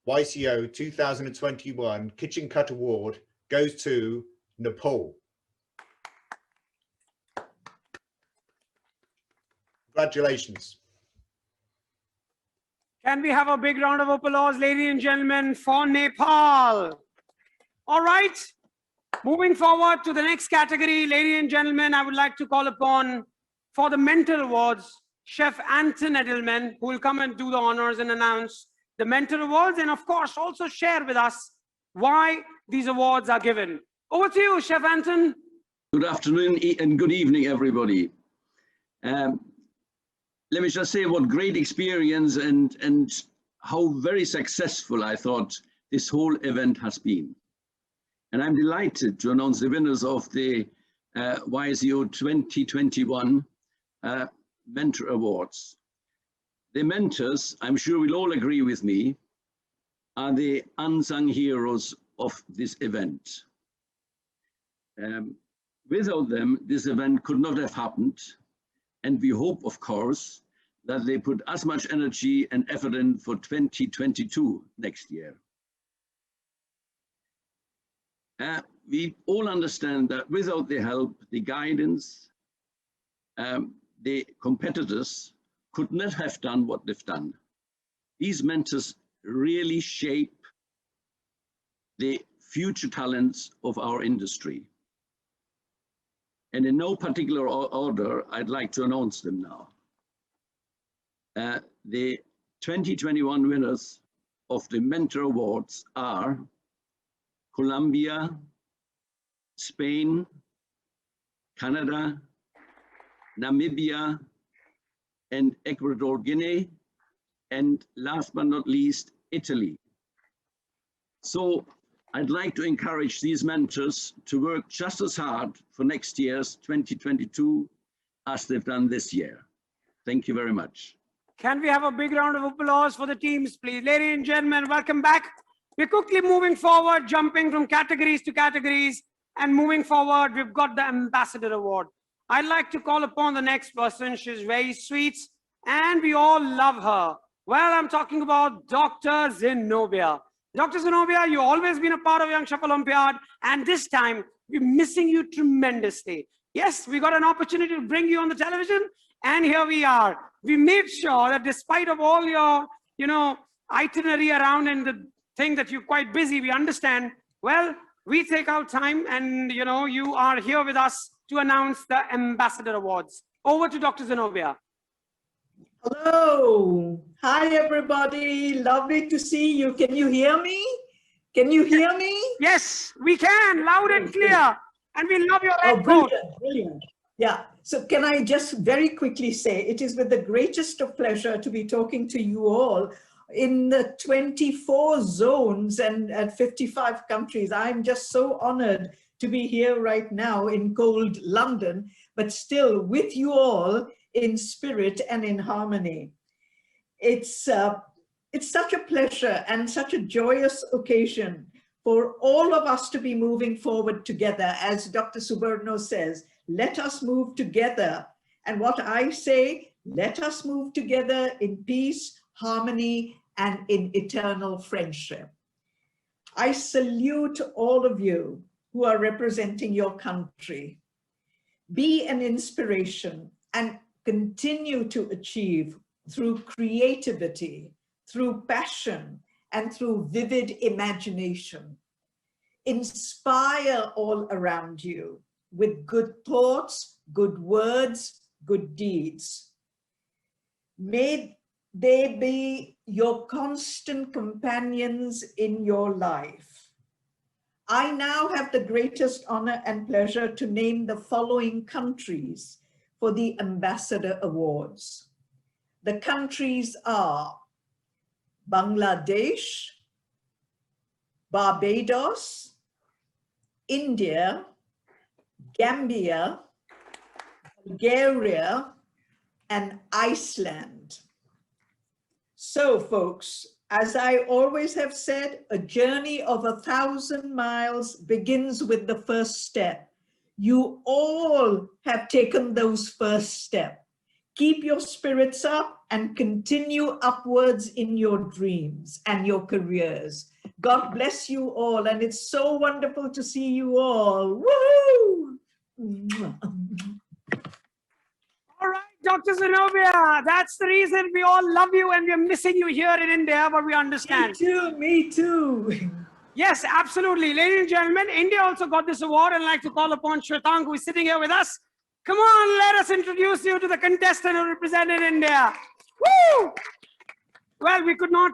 YCO 2021 Kitchen Cut Award goes to Nepal. Congratulations. Can we have a big round of applause, ladies and gentlemen, for Nepal? All right, moving forward to the next category, ladies and gentlemen, I would like to call upon for the Mentor Awards, Chef Anton Edelman, who will come and do the honors and announce the Mentor Awards, and of course, also share with us why these awards are given. Over to you, Chef Anton. Good afternoon and good evening, everybody. Let me just say what great experience and how very successful I thought this whole event has been. And I'm delighted to announce the winners of the YCO 2021 Mentor Awards. The mentors, I'm sure will all agree with me, are the unsung heroes of this event. Without them, this event could not have happened. And we hope, of course, that they put as much energy and effort in for 2022 next year. We all understand that without the help, the guidance, the competitors could not have done what they've done. These mentors really shape the future talents of our industry. And in no particular order, I'd like to announce them now. The 2021 winners of the Mentor Awards are Colombia, Spain, Canada, Namibia, and Equatorial Guinea, and last but not least, Italy. So I'd like to encourage these mentors to work just as hard for next year's 2022 as they've done this year. Thank you very much. Can we have a big round of applause for the teams, please? Ladies and gentlemen, welcome back. We're quickly moving forward, jumping from categories to categories, and moving forward, we've got the Ambassador Award. I'd like to call upon the next person. She's very sweet, and we all love her. Well, I'm talking about Dr. Zenobia. Dr. Zenobia, you've always been a part of Young Chef Olympiad, and this time, we're missing you tremendously. Yes, we got an opportunity to bring you on the television, and here we are. We made sure that despite of all your, itinerary around and the thing that you're quite busy, we understand, well, we take our time and, you are here with us to announce the Ambassador Awards. Over to Dr. Zenobia. Hello. Hi, everybody. Lovely to see you. Can you hear me? Can you hear me? Yes, we can. Loud and clear. And we love your red coat. Brilliant, brilliant. Yeah. So can I just very quickly say, it is with the greatest of pleasure to be talking to you all in the 24 zones and at 55 countries. I'm just so honored to be here right now in cold London, but still with you all in spirit and in harmony. It's such a pleasure and such a joyous occasion for all of us to be moving forward together. As Dr. Subarno says, let us move together. And what I say, let us move together in peace, harmony, and in eternal friendship. I salute all of you who are representing your country. Be an inspiration and continue to achieve through creativity, through passion, and through vivid imagination. Inspire all around you with good thoughts, good words, good deeds. May they be your constant companions in your life. I now have the greatest honor and pleasure to name the following countries for the Ambassador Awards. The countries are Bangladesh, Barbados, India, Gambia, Bulgaria, and Iceland. So folks, as I always have said, a journey of 1,000 miles begins with the first step. You all have taken those first steps. Keep your spirits up and continue upwards in your dreams and your careers. God bless you all, and it's so wonderful to see you all. Woohoo! All right, Dr. Zenobia, that's the reason we all love you and we're missing you here in India, but we understand. Me too, me too. Yes, absolutely. Ladies and gentlemen, India also got this award, and I'd like to call upon Shwetang, who is sitting here with us. Come on, let us introduce you to the contestant who represented India. Woo! Well, we could not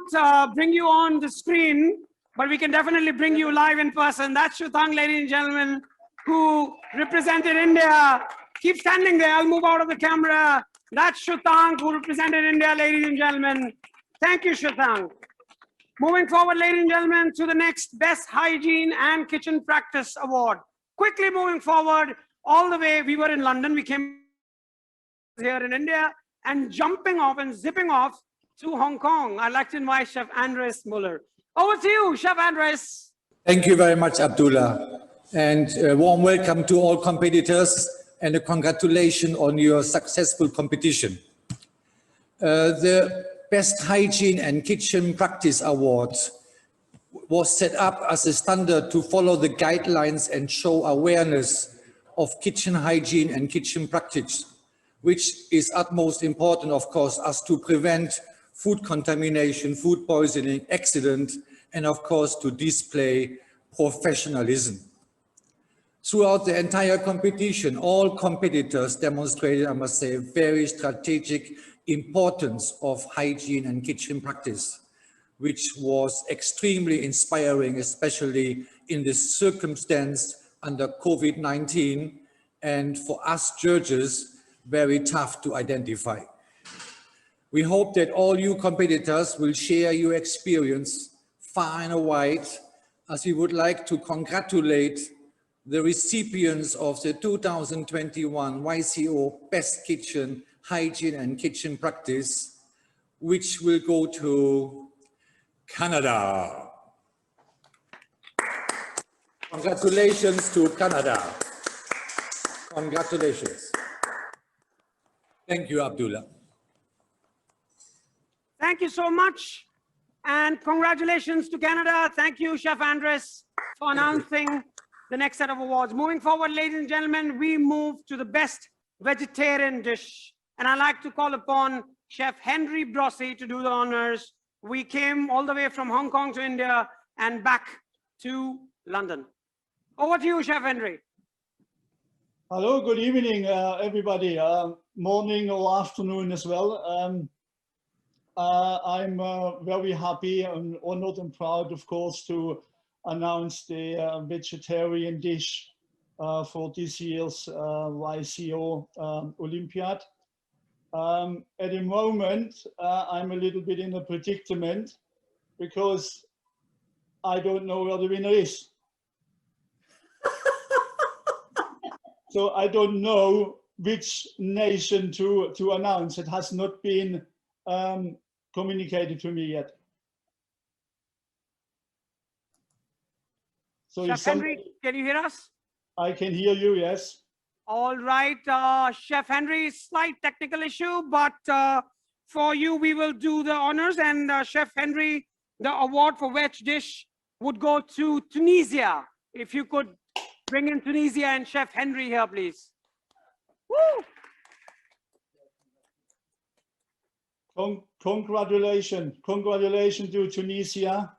bring you on the screen, but we can definitely bring you live in person. That's Shwetang, ladies and gentlemen, who represented India. Keep standing there. I'll move out of the camera. That's Shwetang, who represented India, ladies and gentlemen. Thank you, Shwetang. Moving forward, ladies and gentlemen, to the next Best Hygiene and Kitchen Practice Award. Quickly moving forward, all the way, we were in London, we came here in India, and jumping off and zipping off to Hong Kong. I'd like to invite Chef Andres Muller. Over to you, Chef Andres. Thank you very much, Abdullah. And a warm welcome to all competitors and a congratulations on your successful competition. The Best Hygiene and Kitchen Practice Award was set up as a standard to follow the guidelines and show awareness of kitchen hygiene and kitchen practice, which is utmost important, of course, as to prevent food contamination, food poisoning, accident, and of course to display professionalism. Throughout the entire competition, all competitors demonstrated, I must say, very strategic importance of hygiene and kitchen practice, which was extremely inspiring, especially in this circumstance under COVID-19, and for us judges, very tough to identify. We hope that all you competitors will share your experience far and wide, as we would like to congratulate the recipients of the 2021 YCO Best Kitchen Hygiene and Kitchen Practice, which will go to Canada. Congratulations to Canada. Congratulations. Thank you, Abdullah. Thank you so much. And congratulations to Canada. Thank you, Chef Andres, for announcing the next set of awards. Moving forward, ladies and gentlemen, we move to the best vegetarian dish. And I'd like to call upon Chef Henry Brossi to do the honors. We came all the way from Hong Kong to India and back to London. Over to you, Chef Henry. Hello, good evening, everybody. Morning or afternoon as well. I'm very happy and honored and proud, of course, to announce the vegetarian dish for this year's YCO Olympiad. At the moment, I'm a little bit in a predicament because I don't know where the winner is. So I don't know which nation to announce. It has not been communicated to me yet. So Chef Henry, can you hear us? I can hear you, yes. All right, Chef Henry, slight technical issue, but for you, we will do the honors. And Chef Henry, the award for veg dish would go to Tunisia. If you could bring in Tunisia and Chef Henry here, please. Woo! Congratulations to Tunisia.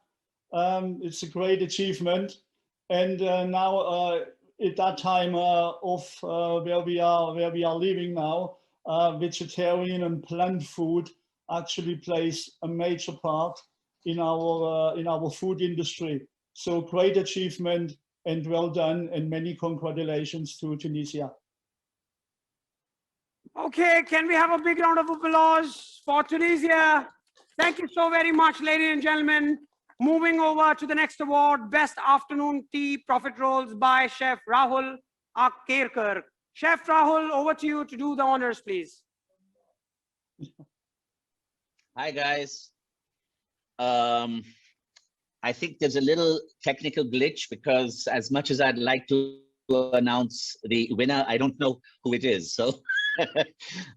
It's a great achievement. And now at that time of where we are living now, vegetarian and plant food actually plays a major part in our food industry. So great achievement and well done, and many congratulations to Tunisia. Okay, can we have a big round of applause for Tunisia? Thank you so very much, ladies and gentlemen. Moving over to the next award, Best Afternoon Tea Profit Rolls by Chef Rahul Akerkar. Chef Rahul, over to you to do the honors, please. Hi, guys. I think there's a little technical glitch because as much as I'd like to announce the winner, I don't know who it is. So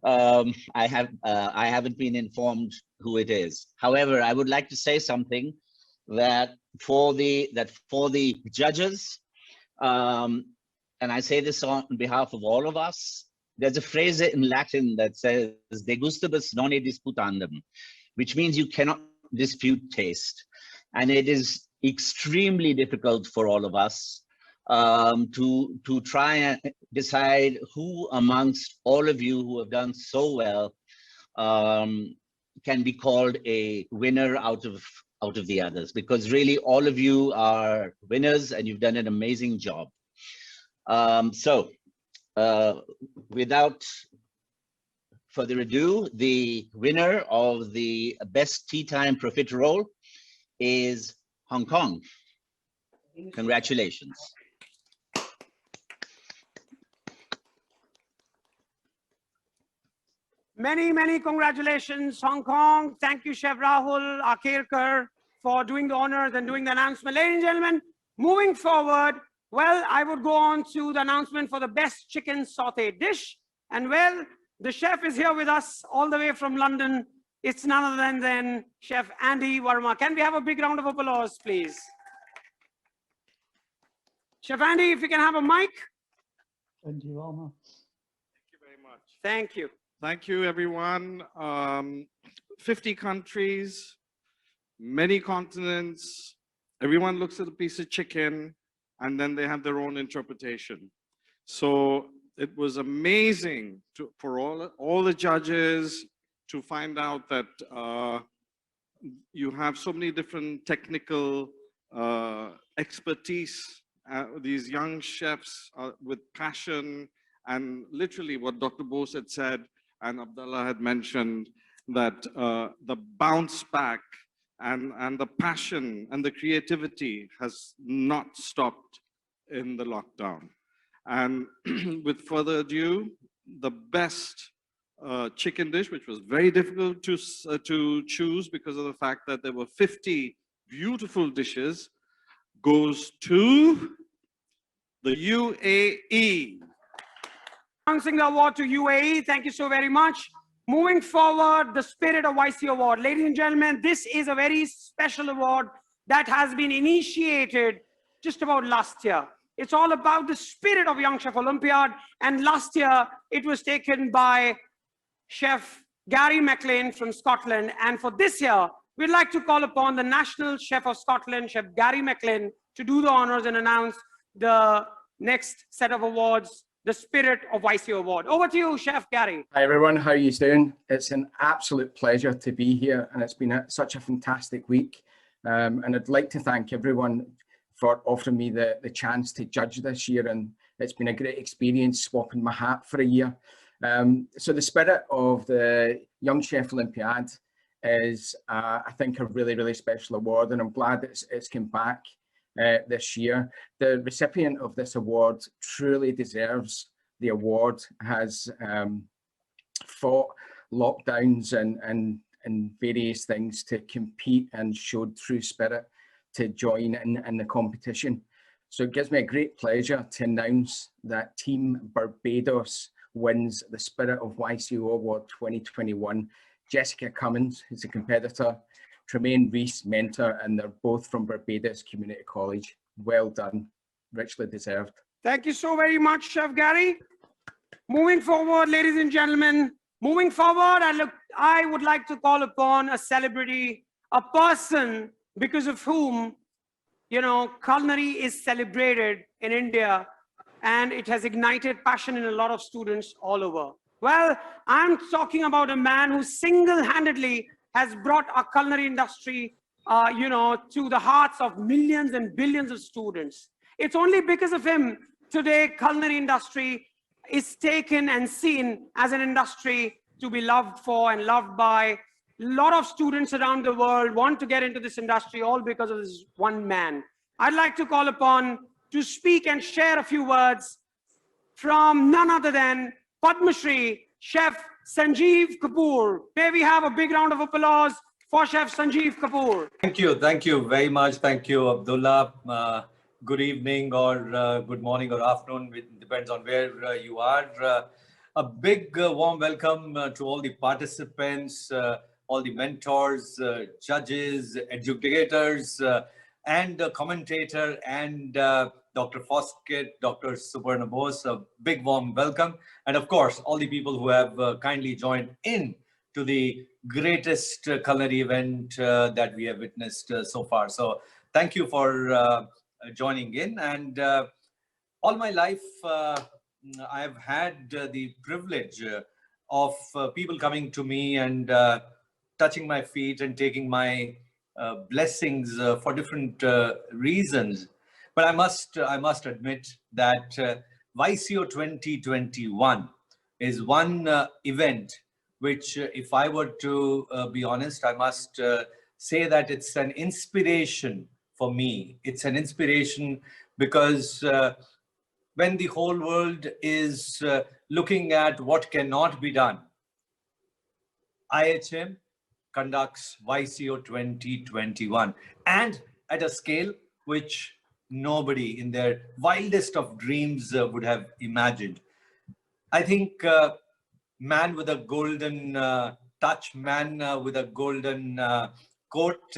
I haven't been informed who it is. However, I would like to say something that for the judges, and I say this on behalf of all of us, there's a phrase in Latin that says "de gustibus nonne disputandum," which means you cannot dispute taste. And it is extremely difficult for all of us to try and decide who amongst all of you who have done so well can be called a winner out of the others, because really all of you are winners and you've done an amazing job. Without further ado, the winner of the Best Tea Time Profiterole is Hong Kong. Congratulations. Many, many congratulations, Hong Kong. Thank you, Chef Rahul Akerkar, for doing the honors and doing the announcement. Ladies and gentlemen, moving forward, well, I would go on to the announcement for the best chicken saute dish. And well, the chef is here with us all the way from London. It's none other than Chef Andy Verma. Can we have a big round of applause, please? Chef Andy, if you can have a mic. Andy Verma. Thank you very much. Thank you. Thank you, everyone. 50 countries, many continents. Everyone looks at a piece of chicken and then they have their own interpretation. So it was amazing for all the judges to find out that you have so many different technical expertise, these young chefs with passion, and literally what Dr. Bose had said and Abdullah had mentioned, that the bounce back and the passion and the creativity has not stopped in the lockdown. And with further ado, the best chicken dish, which was very difficult to choose because of the fact that there were 50 beautiful dishes, goes to the UAE. Announcing the award to UAE. Thank you so very much. Moving forward, the Spirit of YC Award. Ladies and gentlemen, this is a very special award that has been initiated just about last year. It's all about the spirit of Young Chef Olympiad. And last year, it was taken by Chef Gary McLean from Scotland. And for this year, we'd like to call upon the National Chef of Scotland, Chef Gary McLean, to do the honors and announce the next set of awards, the Spirit of YC Award. Over to you, Chef Gary. Hi everyone, how are you doing? It's an absolute pleasure to be here, and it's been such a fantastic week. And I'd like to thank everyone for offering me the chance to judge this year, and it's been a great experience swapping my hat for a year. So the Spirit of the Young Chef Olympiad is, I think, a really, really special award, and I'm glad it's come back this year. The recipient of this award truly deserves the award, has fought lockdowns and various things to compete and showed true spirit to join in the competition. So it gives me a great pleasure to announce that Team Barbados wins the Spirit of YCO Award 2021. Jessica Cummins is a competitor, Tremaine Reese, mentor, and they're both from Barbados Community College. Well done, richly deserved. Thank you so very much, Chef Gary. Moving forward, ladies and gentlemen, moving forward, I would like to call upon a celebrity, a person because of whom, you know, culinary is celebrated in India, and it has ignited passion in a lot of students all over. Well, I'm talking about a man who single-handedly has brought our culinary industry, you know, to the hearts of millions and billions of students. It's only because of him today culinary industry is taken and seen as an industry to be loved for and loved by. A lot of students around the world want to get into this industry all because of this one man. I'd like to call upon to speak and share a few words from none other than Padma Shri Chef Sanjeev Kapoor. May we have a big round of applause for Chef Sanjeev Kapoor. Thank you very much. Thank you, Abdullah. Good evening or good morning or afternoon, it depends on where you are. A big warm welcome to all the participants, all the mentors, judges, educators, and commentator, and Dr. Foskett, Dr. Suparna Bose. A big warm welcome. And of course, all the people who have kindly joined in to the greatest culinary event that we have witnessed so far. So thank you for joining in. And all my life, I have had the privilege of people coming to me and touching my feet and taking my blessings for different reasons. But I must admit that YCO 2021 is one event which, if I were to be honest, I must say that it's an inspiration for me. It's an inspiration because when the whole world is looking at what cannot be done, IIHM, conducts YCO 2021, and at a scale which nobody in their wildest of dreams would have imagined. I think man with a golden touch, man with a golden coat,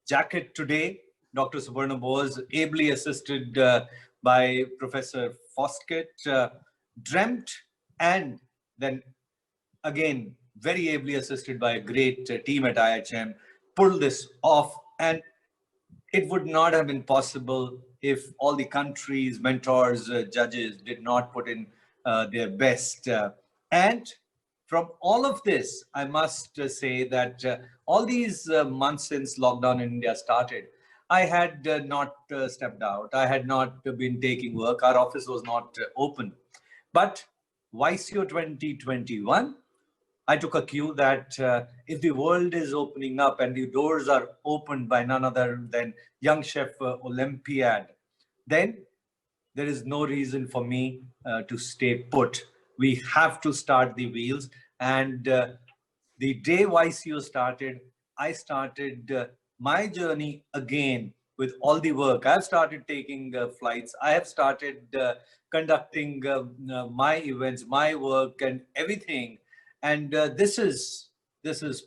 jacket today, Dr. Subarna Bose, ably assisted by Professor Foskett, dreamt, and then again, very ably assisted by a great team at IIHM, pulled this off. And it would not have been possible if all the country's mentors, judges did not put in their best. And from all of this, I must say that all these months since lockdown in India started, I had not stepped out. I had not been taking work. Our office was not open. But YCO 2021, I took a cue that if the world is opening up and the doors are opened by none other than Young Chef Olympiad, then there is no reason for me to stay put. We have to start the wheels. And the day YCO started, I started my journey again with all the work. I've started taking flights. I have started conducting my events, my work and everything. And this is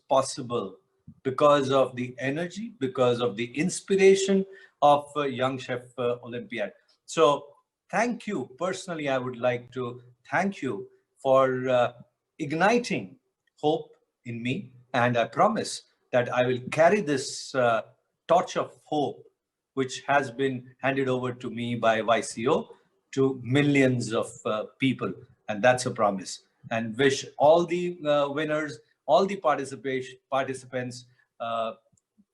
possible because of the energy, because of the inspiration of Young Chef Olympiad. So thank you. Personally, I would like to thank you for igniting hope in me. And I promise that I will carry this torch of hope, which has been handed over to me by YCO, to millions of people. And that's a promise. And wish all the winners, all the participants,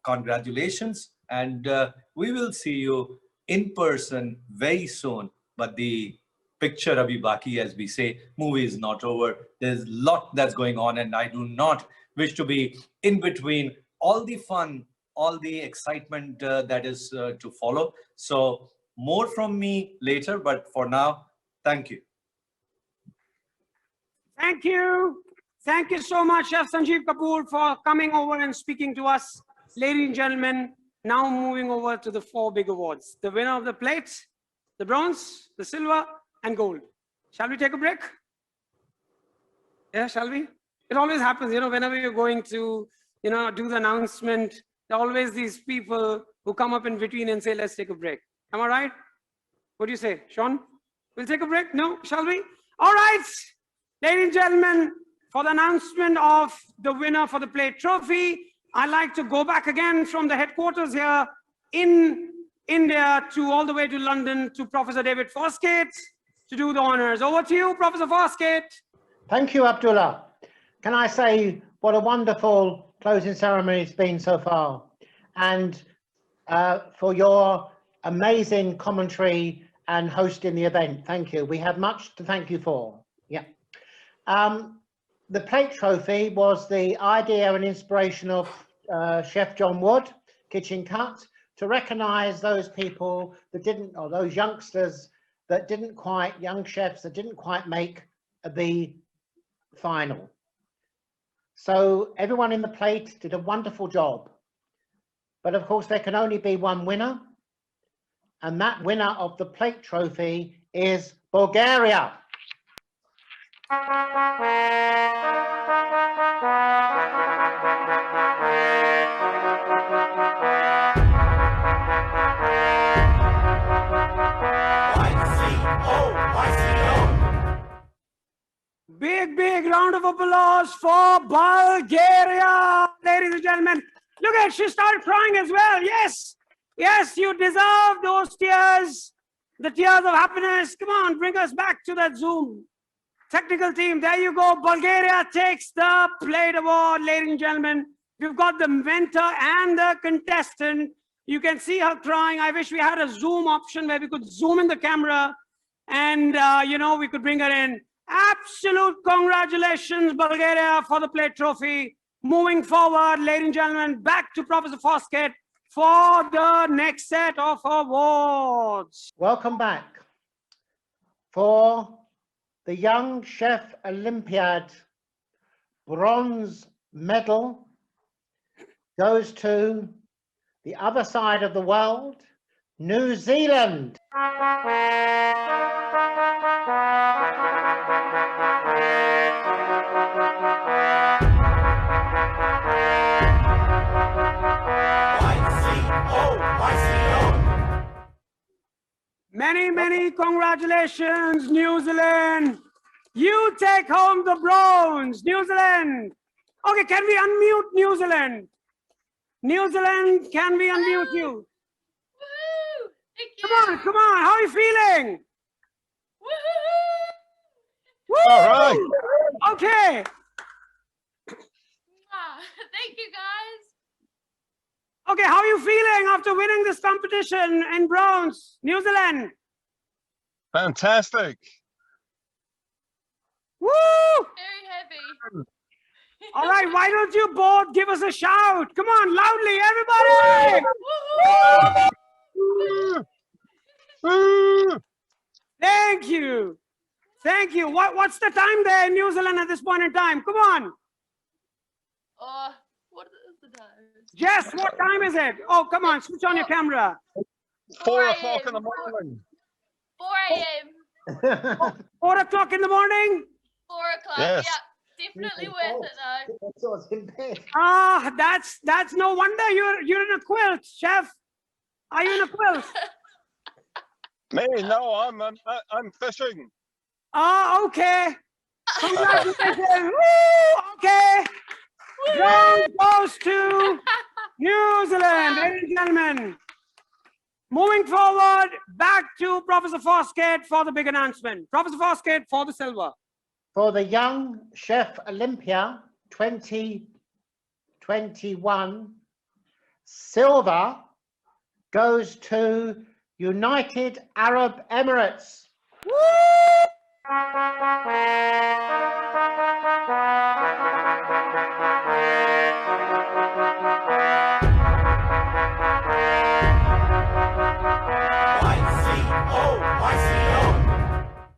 congratulations. And we will see you in person very soon. But the picture abhi baki, as we say, movie is not over. There's a lot that's going on, and I do not wish to be in between all the fun, all the excitement that is to follow. So more from me later, but for now, thank you. Thank you. Thank you so much, Chef Sanjeev Kapoor, for coming over and speaking to us. Ladies and gentlemen, now moving over to the 4 big awards. The winner of the plate, the bronze, the silver, and gold. Shall we take a break? Yeah, shall we? It always happens, whenever you're going to, do the announcement, there are always these people who come up in between and say, let's take a break. Am I right? What do you say, Sean? We'll take a break? No? Shall we? All right. Ladies and gentlemen, for the announcement of the winner for the plate trophy, I'd like to go back again from the headquarters here in India to all the way to London to Professor David Foskett to do the honors. Over to you, Professor Foskett. Thank you, Abdullah. Can I say what a wonderful closing ceremony it's been so far, and for your amazing commentary and hosting the event. Thank you. We have much to thank you for. Yeah. The plate trophy was the idea and inspiration of Chef John Wood, Kitchen Cut, to recognize those people that didn't, or those youngsters that didn't quite, young chefs that didn't quite make the final. So everyone in the plate did a wonderful job. But of course, there can only be one winner. And that winner of the plate trophy is Bulgaria. Big round of applause for Bulgaria. Ladies and gentlemen, look at, she started crying as well. Yes, yes, you deserve those tears, the tears of happiness. Come on, bring us back to that Zoom. Technical team, there you go. Bulgaria takes the plate award, ladies and gentlemen. We've got the mentor and the contestant. You can see her crying. I wish we had a Zoom option where we could zoom in the camera and, we could bring her in. Absolute congratulations, Bulgaria, for the plate trophy. Moving forward, ladies and gentlemen, back to Professor Foskett for the next set of awards. Welcome back. For the Young Chef Olympiad bronze medal goes to the other side of the world, New Zealand. Many congratulations, New Zealand. You take home the bronze, New Zealand. Okay, can we unmute New Zealand? New Zealand, can we unmute you? Come on, how are you feeling? Woo! All right. Okay. Thank you, guys. Okay, how are you feeling after winning this competition in bronze, New Zealand? Fantastic. Woo! Very happy. All right, why don't you both give us a shout? Come on, loudly, everybody! Thank you. Thank you. What's the time there in New Zealand at this point in time? Come on. What is the time? Jess, what time is it? Oh, come on, switch on your camera. 4 o'clock in the morning. 4 a.m. 4 o'clock in the morning? 4 o'clock, Yes. yeah. Definitely worth it though. Ah, that's no wonder you're in a quilt, chef. Are you in a quilt? Me? No, I'm fishing. Ah, okay. Congratulations. Woo, okay. Bronze goes to New Zealand, ladies and gentlemen. Moving forward, back to Professor Foskett for the big announcement. Professor Foskett for the silver. For the Young Chef Olympiad 2021, silver goes to United Arab Emirates. Woo!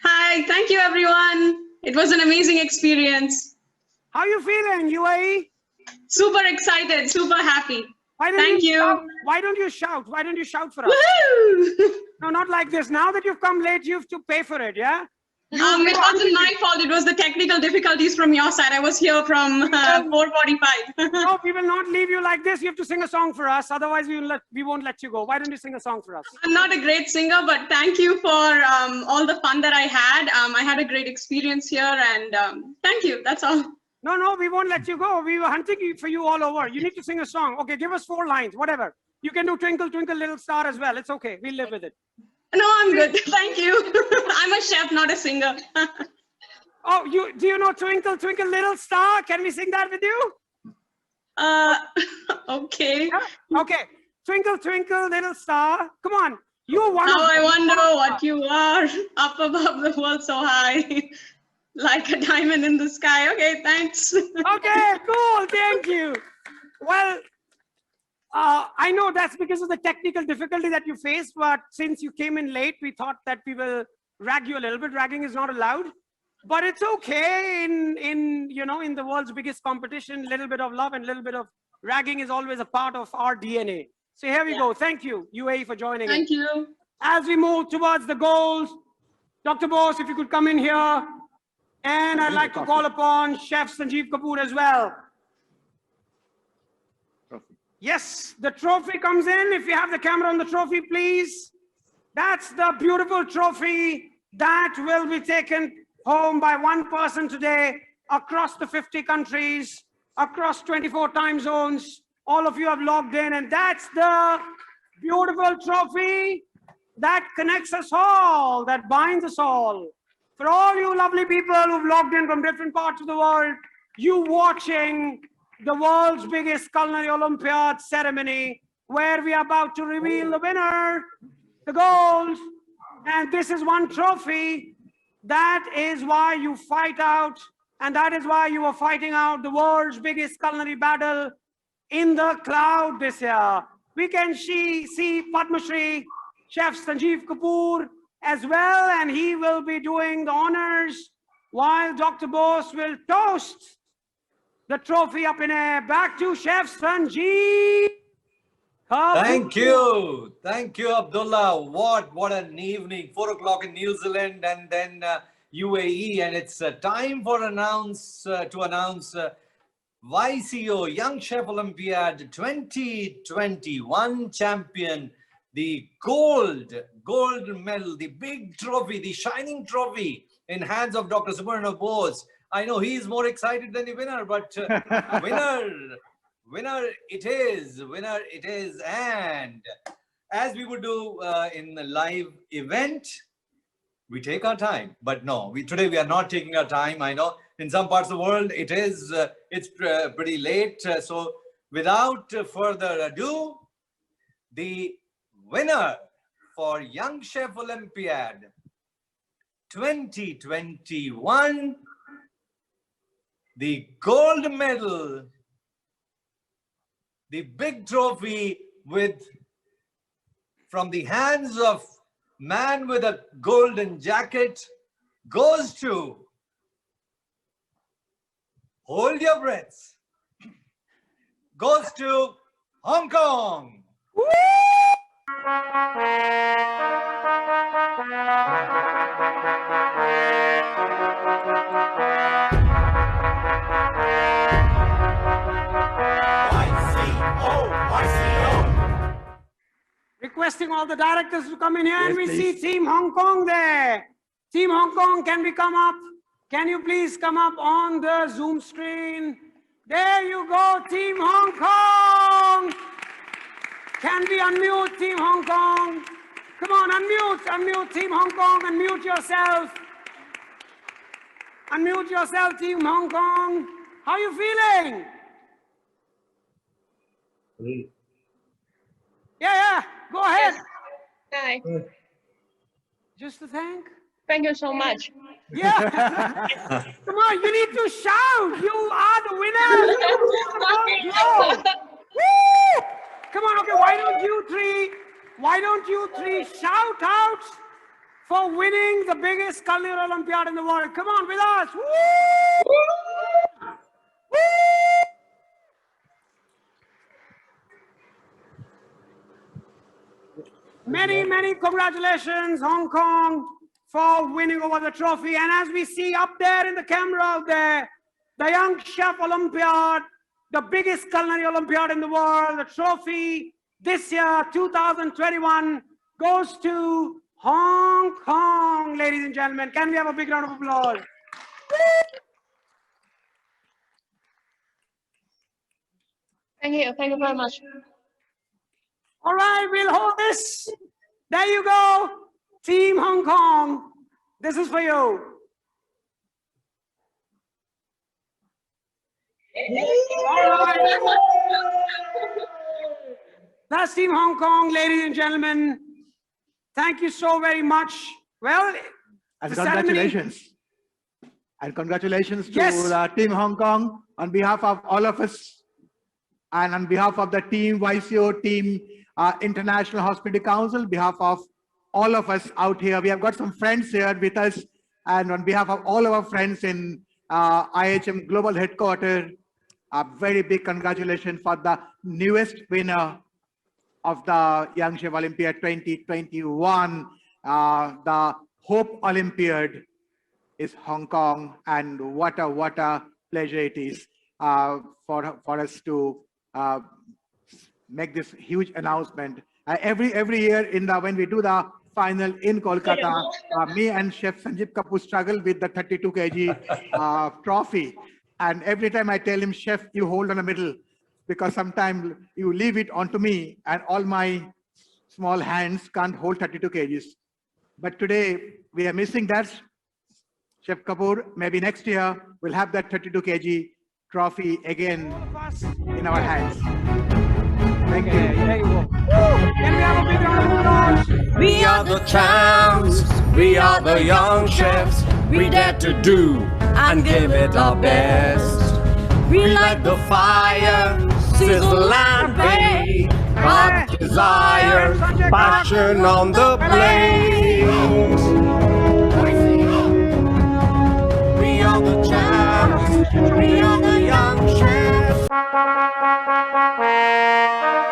Hi, thank you everyone. It was an amazing experience. How are you feeling, UAE? Super excited, super happy. Thank you. Shout? Why don't you shout? Why don't you shout for us? Woohoo! No, not like this. Now that you've come late, you have to pay for it, yeah? It wasn't my fault. It was the technical difficulties from your side. I was here from 4:45. No, we will not leave you like this. You have to sing a song for us. Otherwise, we won't let you go. Why don't you sing a song for us? I'm not a great singer, but thank you for all the fun that I had. I had a great experience here, and thank you. That's all. No, we won't let you go. We were hunting for you all over. You need to sing a song. Okay, give us 4 lines, whatever. You can do Twinkle, Twinkle, Little Star as well. It's okay. We'll live with it. No, I'm good. Thank you. I'm a chef, not a singer. Oh, do you know Twinkle, Twinkle, Little Star? Can we sing that with you? Okay. Yeah? Okay. Twinkle, twinkle, little star. Come on. You're one How of I wonder what you are up above the world so high. Like a diamond in the sky. Okay, thanks. Okay, cool. Thank you. Well, I know that's because of the technical difficulty that you faced, but since you came in late, we thought that we will rag you a little bit. Ragging is not allowed, but it's okay in the world's biggest competition. A little bit of love and a little bit of ragging is always a part of our DNA. So here we go. Thank you, UAE, for joining us. Thank you. As we move towards the goals, Dr. Bose, if you could come in here. And I'd like to call upon Chef Sanjeev Kapoor as well. Yes, the trophy comes in. If you have the camera on the trophy, please. That's the beautiful trophy that will be taken home by one person today across the 50 countries, across 24 time zones. All of you have logged in, and that's the beautiful trophy that connects us all, that binds us all. For all you lovely people who've logged in from different parts of the world, you watching the world's biggest Culinary Olympiad ceremony, where we are about to reveal the winner, the gold, and this is one trophy. That is why you fight out, and that is why you are fighting out the world's biggest culinary battle in the cloud this year. We can see Padma Shri, Chef Sanjeev Kapoor as well, and he will be doing the honors while Dr. Bose will toast the trophy up in air. Back to Chef Sanjeev. Thank you, Abdullah. What an evening! 4 o'clock in New Zealand and then UAE, and it's time for announce YCO Young Chef Olympiad 2021 champion, the gold medal, the big trophy, the shining trophy in hands of Dr. Subarna Bose. I know he's more excited than the winner, but winner it is. And as we would do in the live event, we take our time. But no, today we are not taking our time. I know in some parts of the world it's pretty late. So without further ado, the winner for Young Chef Olympiad 2021, the gold medal, the big trophy from the hands of man with a golden jacket, goes to, hold your breaths, goes to Hong Kong. Woo! Requesting all the directors to come in here, and we see Team Hong Kong there. Team Hong Kong, can we come up? Can you please come up on the Zoom screen? There you go, Team Hong Kong. Can we unmute Team Hong Kong? Come on, unmute Team Hong Kong, unmute yourself. Unmute yourself, Team Hong Kong. How are you feeling? Yeah, go ahead. Hi. Just to thank? Thank you so much. Yeah. Come on, you need to shout. You are the winner. Woo! Come on, okay, why don't you three shout out for winning the biggest Culinary Olympiad in the world? Come on with us. Woo! Woo! Many congratulations, Hong Kong, for winning over the trophy. And as we see up there in the camera out there, the Young Chef Olympiad, the biggest culinary Olympiad in the world, the trophy this year, 2021, goes to Hong Kong, ladies and gentlemen. Can we have a big round of applause? Thank you very much. All right, we'll hold this. There you go. Team Hong Kong, this is for you. That's Team Hong Kong, ladies and gentlemen. Thank you so very much. Well, and congratulations. And congratulations to Team Hong Kong on behalf of all of us and on behalf of the team YCO, team International Hospitality Council, behalf of all of us out here. We have got some friends here with us, and on behalf of all of our friends in IIHM Global Headquarters, a very big congratulations for the newest winner of the Young Chef Olympiad 2021. The Hope Olympiad is Hong Kong, and what a pleasure it is for us to make this huge announcement. Every year when we do the final in Kolkata, me and Chef Sanjeev Kapoor struggle with the 32 kg trophy. And every time I tell him, Chef, you hold on the middle, because sometimes you leave it onto me and all my small hands can't hold 32 kgs. But today we are missing that. Chef Kapoor, maybe next year we'll have that 32 kg trophy again in our hands. Thank you. There you go. Can we have a big round of applause? We are the champs, we are the young chefs. We dare to do and give it our best. We light the fire, sizzle and bake. Hot desire, passion on the blaze. We are the champs, we are the young chefs. Thank you.